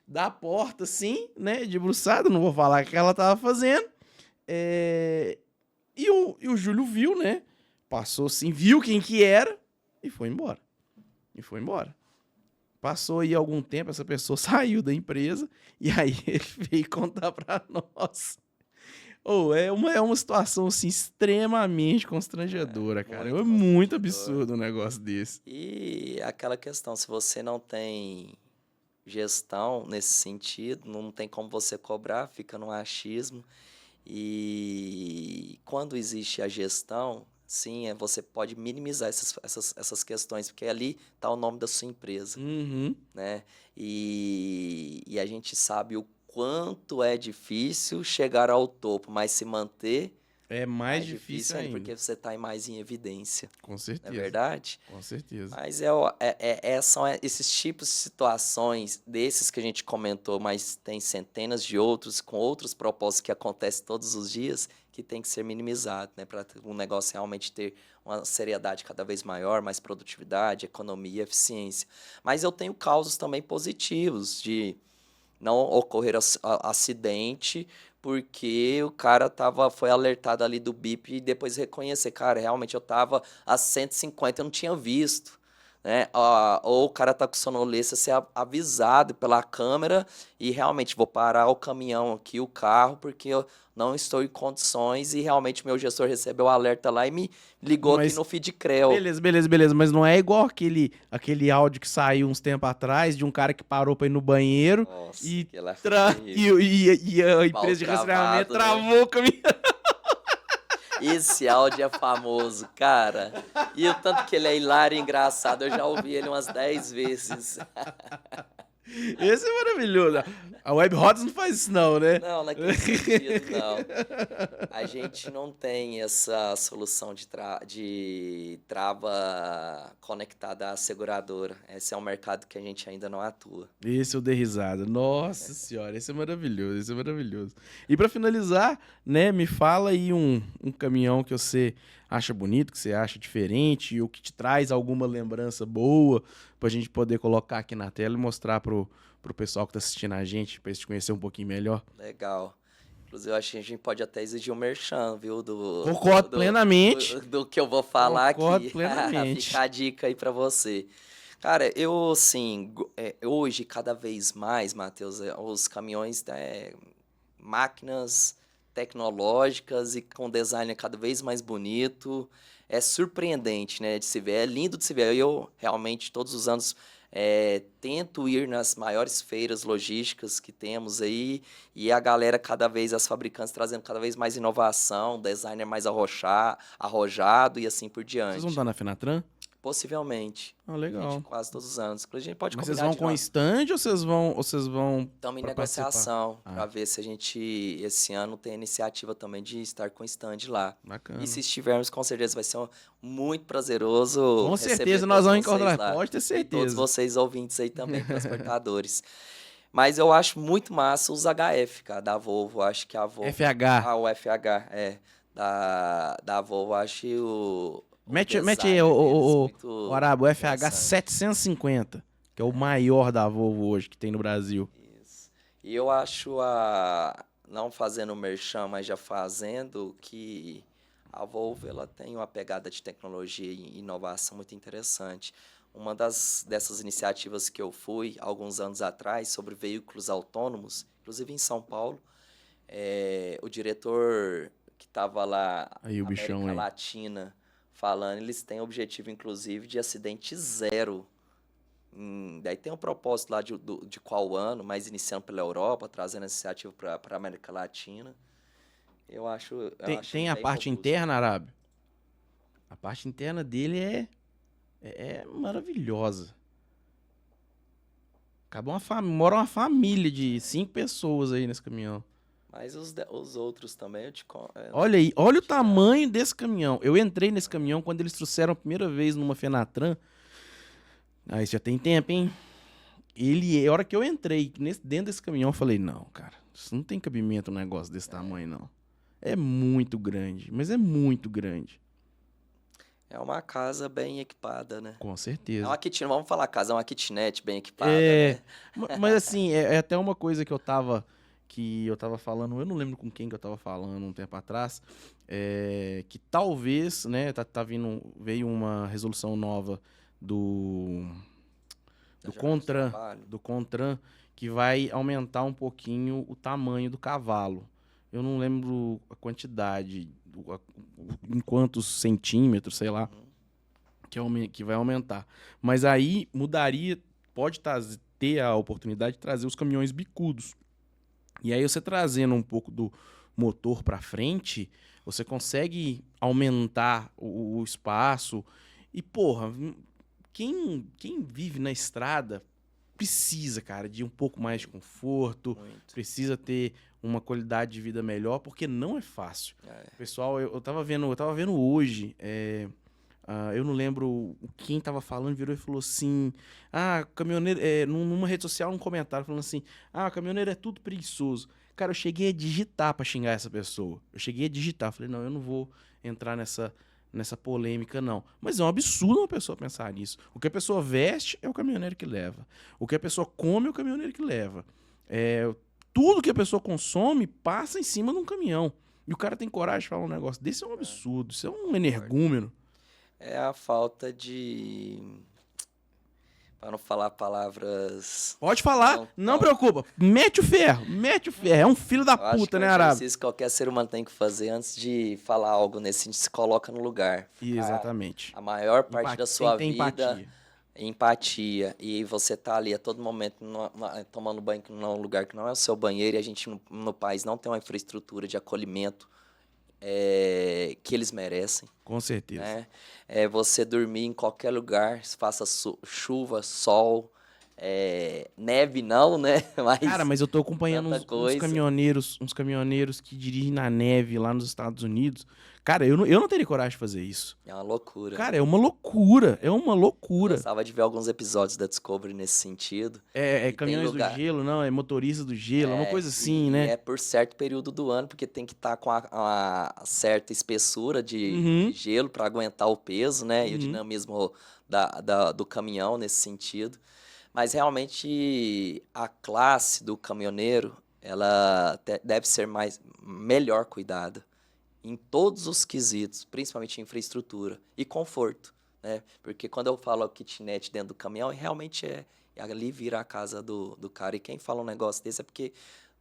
Speaker 1: da porta, assim, né? Debruçada, não vou falar o que ela tava fazendo. E o Júlio viu, né? Passou assim, viu quem que era e foi embora. Passou aí algum tempo, essa pessoa saiu da empresa e aí ele veio contar pra nós. É uma situação, assim, extremamente constrangedora, cara. É muito absurdo um negócio desse.
Speaker 2: E aquela questão, se você não tem gestão nesse sentido, não tem como você cobrar, fica no achismo. E quando existe a gestão, sim, você pode minimizar essas questões, porque ali está o nome da sua empresa.
Speaker 1: Uhum.
Speaker 2: Né? E a gente sabe o quanto é difícil chegar ao topo, mas se manter
Speaker 1: é mais difícil ainda.
Speaker 2: Porque você está mais em evidência.
Speaker 1: Com certeza.
Speaker 2: Não é verdade?
Speaker 1: Com certeza.
Speaker 2: Mas são esses tipos de situações, desses que a gente comentou, mas tem centenas de outros, com outros propósitos que acontecem todos os dias, que tem que ser minimizado, né? Para um negócio realmente ter uma seriedade cada vez maior, mais produtividade, economia, eficiência. Mas eu tenho causos também positivos de não ocorrer acidente, porque o cara foi alertado ali do bip e depois reconhecer, cara, realmente eu estava a 150, eu não tinha visto. Né? Ou o cara tá com sonolência, ser avisado pela câmera e realmente vou parar o caminhão aqui, o carro, porque eu não estou em condições e realmente meu gestor recebeu o alerta lá e me ligou aqui no FeedCreo.
Speaker 1: Beleza, mas não é igual aquele áudio que saiu uns tempos atrás de um cara que parou pra ir no banheiro.
Speaker 2: Nossa,
Speaker 1: e a empresa de rastreamento travou o caminhão.
Speaker 2: Esse áudio é famoso, cara. E o tanto que ele é hilário e engraçado, eu já ouvi ele umas 10 vezes.
Speaker 1: Esse é maravilhoso. A Web Rods não faz isso não, né?
Speaker 2: Não, naquele sentido, não. A gente não tem essa solução de trava conectada à seguradora. Esse é um mercado que a gente ainda não atua.
Speaker 1: Esse eu dei risada. Nossa senhora, esse é maravilhoso, esse é maravilhoso. E pra finalizar, né, me fala aí um caminhão que você acha bonito, que você acha diferente, ou que te traz alguma lembrança boa, pra gente poder colocar aqui na tela e mostrar pro pessoal que tá assistindo a gente, pra eles te conhecer um pouquinho melhor.
Speaker 2: Legal. Inclusive, eu acho que a gente pode até exigir um merchan, viu?
Speaker 1: Concordo plenamente.
Speaker 2: Do que eu vou falar
Speaker 1: Concordo
Speaker 2: aqui.
Speaker 1: plenamente.
Speaker 2: Fica a dica aí pra você. Cara, eu, assim, hoje, cada vez mais, Matheus, os caminhões, máquinas tecnológicas e com design cada vez mais bonito. É surpreendente, né, de se ver. É lindo de se ver. Eu, realmente, todos os anos, tento ir nas maiores feiras logísticas que temos aí e a galera cada vez, as fabricantes trazendo cada vez mais inovação, designer mais arrojado e assim por
Speaker 1: Vocês vão
Speaker 2: diante.
Speaker 1: estar na Fenatran?
Speaker 2: Possivelmente.
Speaker 1: Ah,
Speaker 2: A
Speaker 1: legal.
Speaker 2: gente quase todos os anos. Inclusive, a gente pode
Speaker 1: Mas vocês
Speaker 2: combinar
Speaker 1: vão
Speaker 2: de
Speaker 1: com stand ou vocês vão
Speaker 2: Estamos em
Speaker 1: pra participar?
Speaker 2: negociação
Speaker 1: Ah.
Speaker 2: para ver se a gente, esse ano, tem a iniciativa também de estar com stand lá.
Speaker 1: Bacana.
Speaker 2: E se estivermos, com certeza vai ser muito prazeroso
Speaker 1: Com
Speaker 2: receber
Speaker 1: certeza nós
Speaker 2: todos
Speaker 1: vamos
Speaker 2: vocês
Speaker 1: encontrar.
Speaker 2: lá.
Speaker 1: Pode ter
Speaker 2: E todos
Speaker 1: certeza.
Speaker 2: vocês ouvintes aí também, transportadores. Mas eu acho muito massa os HF, cara, da Volvo. Acho que a Volvo...
Speaker 1: FH.
Speaker 2: Ah, o FH, da Volvo. Acho o
Speaker 1: Mete aí
Speaker 2: design
Speaker 1: o
Speaker 2: muito
Speaker 1: Arabo, o FH
Speaker 2: interessante.
Speaker 1: 750, que é o maior da Volvo hoje que tem no Brasil.
Speaker 2: Isso. E eu acho, não fazendo merchan, mas já fazendo, que a Volvo ela tem uma pegada de tecnologia e inovação muito interessante. Uma dessas iniciativas que eu fui alguns anos atrás sobre veículos autônomos, inclusive em São Paulo, o diretor que estava lá,
Speaker 1: Aí o bichão
Speaker 2: América
Speaker 1: aí.
Speaker 2: Latina, falando, eles têm o objetivo, inclusive, de acidente zero. Daí tem um propósito lá de qual ano, mas iniciando pela Europa, trazendo essa iniciativa para a América Latina. Eu acho
Speaker 1: Tem a
Speaker 2: bem
Speaker 1: parte
Speaker 2: robusto.
Speaker 1: interna, Arábio? A parte interna dele é maravilhosa. Mora uma família de 5 pessoas aí nesse caminhão.
Speaker 2: Mas os outros também,
Speaker 1: Olha aí, olha o tamanho desse caminhão. Eu entrei nesse caminhão quando eles trouxeram a primeira vez numa Fenatran. Ah, isso já tem tempo, hein? A hora que eu entrei dentro desse caminhão, eu falei, não, cara, isso não tem cabimento um negócio desse tamanho, não. É muito grande, mas é muito grande.
Speaker 2: é uma casa bem equipada, né?
Speaker 1: Com
Speaker 2: É
Speaker 1: certeza.
Speaker 2: uma kitnet, vamos falar casa, é uma kitnet bem equipada,
Speaker 1: É,
Speaker 2: né?
Speaker 1: mas assim, é até uma coisa que eu tava falando, eu não lembro com quem que eu tava falando um tempo atrás, que talvez, né, veio uma resolução nova do
Speaker 2: Da jornada de
Speaker 1: CONTRAN,
Speaker 2: trabalho.
Speaker 1: que vai aumentar um pouquinho o tamanho do cavalo. Eu não lembro a quantidade, em quantos centímetros, sei lá, que vai aumentar. Mas aí mudaria, pode ter a oportunidade de trazer os caminhões bicudos. E aí você trazendo um pouco do motor para frente, você consegue aumentar o espaço. E, porra, quem vive na estrada precisa, cara, de um pouco mais de conforto,
Speaker 2: Muito.
Speaker 1: precisa ter uma qualidade de vida melhor, porque não é fácil. Pessoal, eu tava vendo hoje, eu não lembro quem tava falando, virou e falou assim, caminhoneiro, numa rede social, num comentário, falando assim, caminhoneiro é tudo preguiçoso. Cara, eu cheguei a digitar pra xingar essa pessoa. Falei, não, eu não vou entrar nessa polêmica, não. Mas é um absurdo uma pessoa pensar nisso. O que a pessoa veste é o caminhoneiro que leva. O que a pessoa come é o caminhoneiro que leva. Tudo que a pessoa consome passa em cima de um caminhão. E o cara tem coragem de falar um negócio desse, é um absurdo. Isso é um energúmeno.
Speaker 2: É a falta de... Para não falar palavras...
Speaker 1: Pode falar, não preocupa. Mete o ferro. É um filho da
Speaker 2: Eu acho que
Speaker 1: puta,
Speaker 2: é um
Speaker 1: né, Arábio?
Speaker 2: exercício que qualquer ser humano tem que fazer antes de falar algo nesse sentido, se coloca no lugar.
Speaker 1: Exatamente.
Speaker 2: A maior parte da sua
Speaker 1: tem que ter
Speaker 2: vida
Speaker 1: empatia.
Speaker 2: é empatia. E você tá ali a todo momento tomando banho num lugar que não é o seu banheiro, e a gente no país não tem uma infraestrutura de acolhimento que eles merecem.
Speaker 1: Com certeza.
Speaker 2: Né? Você dormir em qualquer lugar, faça chuva, sol, neve não, né?
Speaker 1: Cara, mas eu tô acompanhando
Speaker 2: tanta
Speaker 1: uns
Speaker 2: coisa.
Speaker 1: caminhoneiros que dirigem na neve lá nos Estados Unidos. Cara, eu não teria coragem de fazer isso.
Speaker 2: É uma loucura.
Speaker 1: Cara, é uma loucura. É uma
Speaker 2: Eu
Speaker 1: loucura.
Speaker 2: gostava de ver alguns episódios da Discovery nesse sentido.
Speaker 1: É
Speaker 2: E tem
Speaker 1: caminhões do
Speaker 2: lugar-
Speaker 1: gelo, não, é motorista do gelo, é uma coisa assim,
Speaker 2: e
Speaker 1: né?
Speaker 2: é por certo período do ano, porque tem que estar com a certa espessura de
Speaker 1: Uhum.
Speaker 2: gelo para aguentar o peso, né? E o
Speaker 1: Uhum.
Speaker 2: dinamismo do caminhão nesse sentido. Mas realmente a classe do caminhoneiro, ela deve ser melhor cuidada em todos os quesitos, principalmente infraestrutura e conforto, né? Porque quando eu falo kitnet dentro do caminhão, realmente ali vira a casa do cara. E quem fala um negócio desse é porque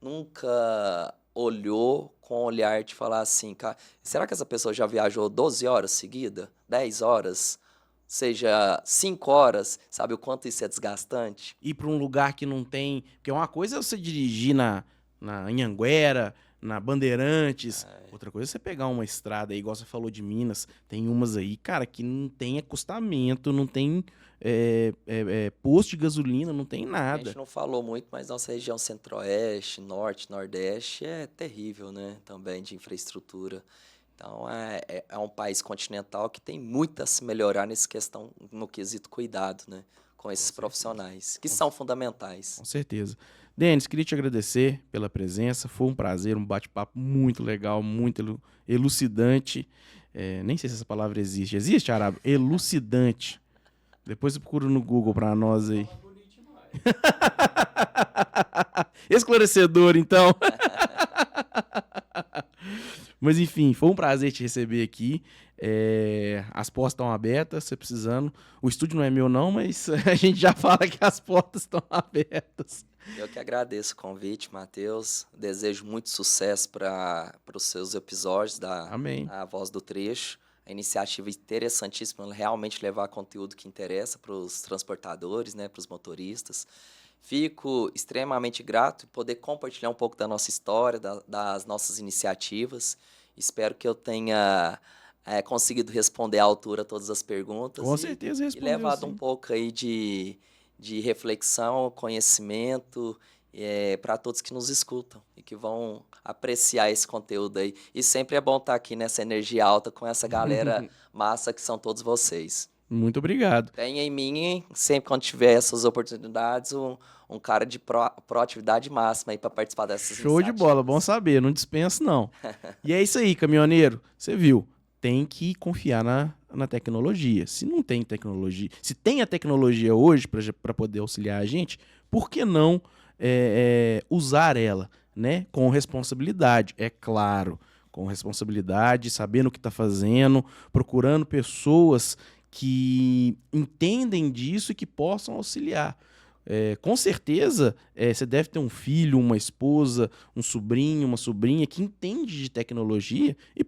Speaker 2: nunca olhou com o olhar de falar assim, cara, será que essa pessoa já viajou 12 horas seguidas? 10 horas? Seja 5 horas, sabe o quanto isso é desgastante?
Speaker 1: Ir pra um lugar que não tem... Porque uma coisa é você dirigir na Anhanguera, na Bandeirantes. Outra coisa é você pegar uma estrada aí, igual você falou de Minas. Tem umas aí, cara, que não tem acostamento, não tem posto de gasolina, não tem
Speaker 2: A
Speaker 1: nada.
Speaker 2: gente não falou muito, mas nossa região centro-oeste, norte, nordeste é terrível, né? Também de infraestrutura. Então, é um país continental que tem muito a se melhorar no quesito cuidado, né? Com esses profissionais, que são fundamentais.
Speaker 1: Com certeza. Denis, queria te agradecer pela presença. Foi um prazer, um bate-papo muito legal, muito elucidante. Nem sei se essa palavra existe. Existe, Arábio? Elucidante. Depois eu procuro no Google pra nós aí. Esclarecedor, então. Mas enfim, foi um prazer te receber aqui. As portas estão abertas, você precisando. O estúdio não é meu não, mas a gente já fala que as portas estão abertas.
Speaker 2: Eu que agradeço o convite, Matheus. Desejo muito sucesso para os seus episódios
Speaker 1: Amém.
Speaker 2: A Voz do Trecho. A iniciativa interessantíssima, realmente levar conteúdo que interessa para os transportadores, né, para os motoristas. Fico extremamente grato em poder compartilhar um pouco da nossa história, das nossas iniciativas. Espero que eu tenha conseguido responder à altura todas as perguntas.
Speaker 1: Com certeza respondeu,
Speaker 2: e levado
Speaker 1: sim.
Speaker 2: um pouco aí de reflexão, conhecimento para todos que nos escutam e que vão apreciar esse conteúdo aí. E sempre é bom estar aqui nessa energia alta com essa galera massa que são todos vocês.
Speaker 1: Muito obrigado.
Speaker 2: Tenha em mim, hein, sempre quando tiver essas oportunidades, um cara de proatividade máxima aí para participar dessas
Speaker 1: Show de bola, bom saber, não dispenso não. E é isso aí, caminhoneiro, você viu, tem que confiar na tecnologia. Se não tem tecnologia, se tem a tecnologia hoje para poder auxiliar a gente, por que não usar ela, né? Com responsabilidade, é claro, com responsabilidade, sabendo o que está fazendo, procurando pessoas que entendem disso e que possam auxiliar. Com certeza, você deve ter um filho, uma esposa, um sobrinho, uma sobrinha que entende de tecnologia e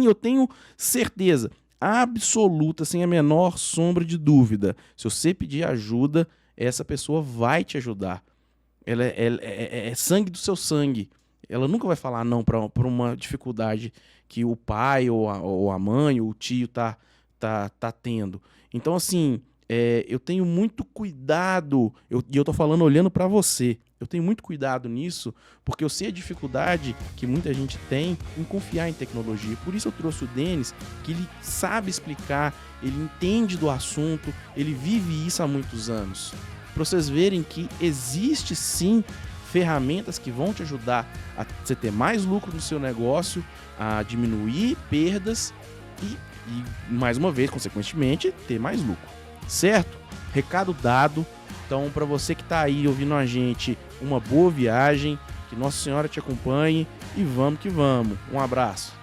Speaker 1: eu tenho certeza absoluta, sem a menor sombra de dúvida, se você pedir ajuda, essa pessoa vai te ajudar. Ela é sangue do seu sangue. Ela nunca vai falar não para uma dificuldade que o pai ou a mãe ou o tio tá tendo. Então, assim, eu tenho muito cuidado, e eu tô falando olhando para você, eu tenho muito cuidado nisso, porque eu sei a dificuldade que muita gente tem em confiar em tecnologia. Por isso eu trouxe o Denis, que ele sabe explicar, ele entende do assunto, ele vive isso há muitos anos. Para vocês verem que existe sim ferramentas que vão te ajudar a você ter mais lucro no seu negócio, a diminuir perdas e mais uma vez, consequentemente, ter mais lucro. Certo? Recado dado. Então, para você que está aí ouvindo a gente, uma boa viagem, que Nossa Senhora te acompanhe e vamos que vamos. Um abraço.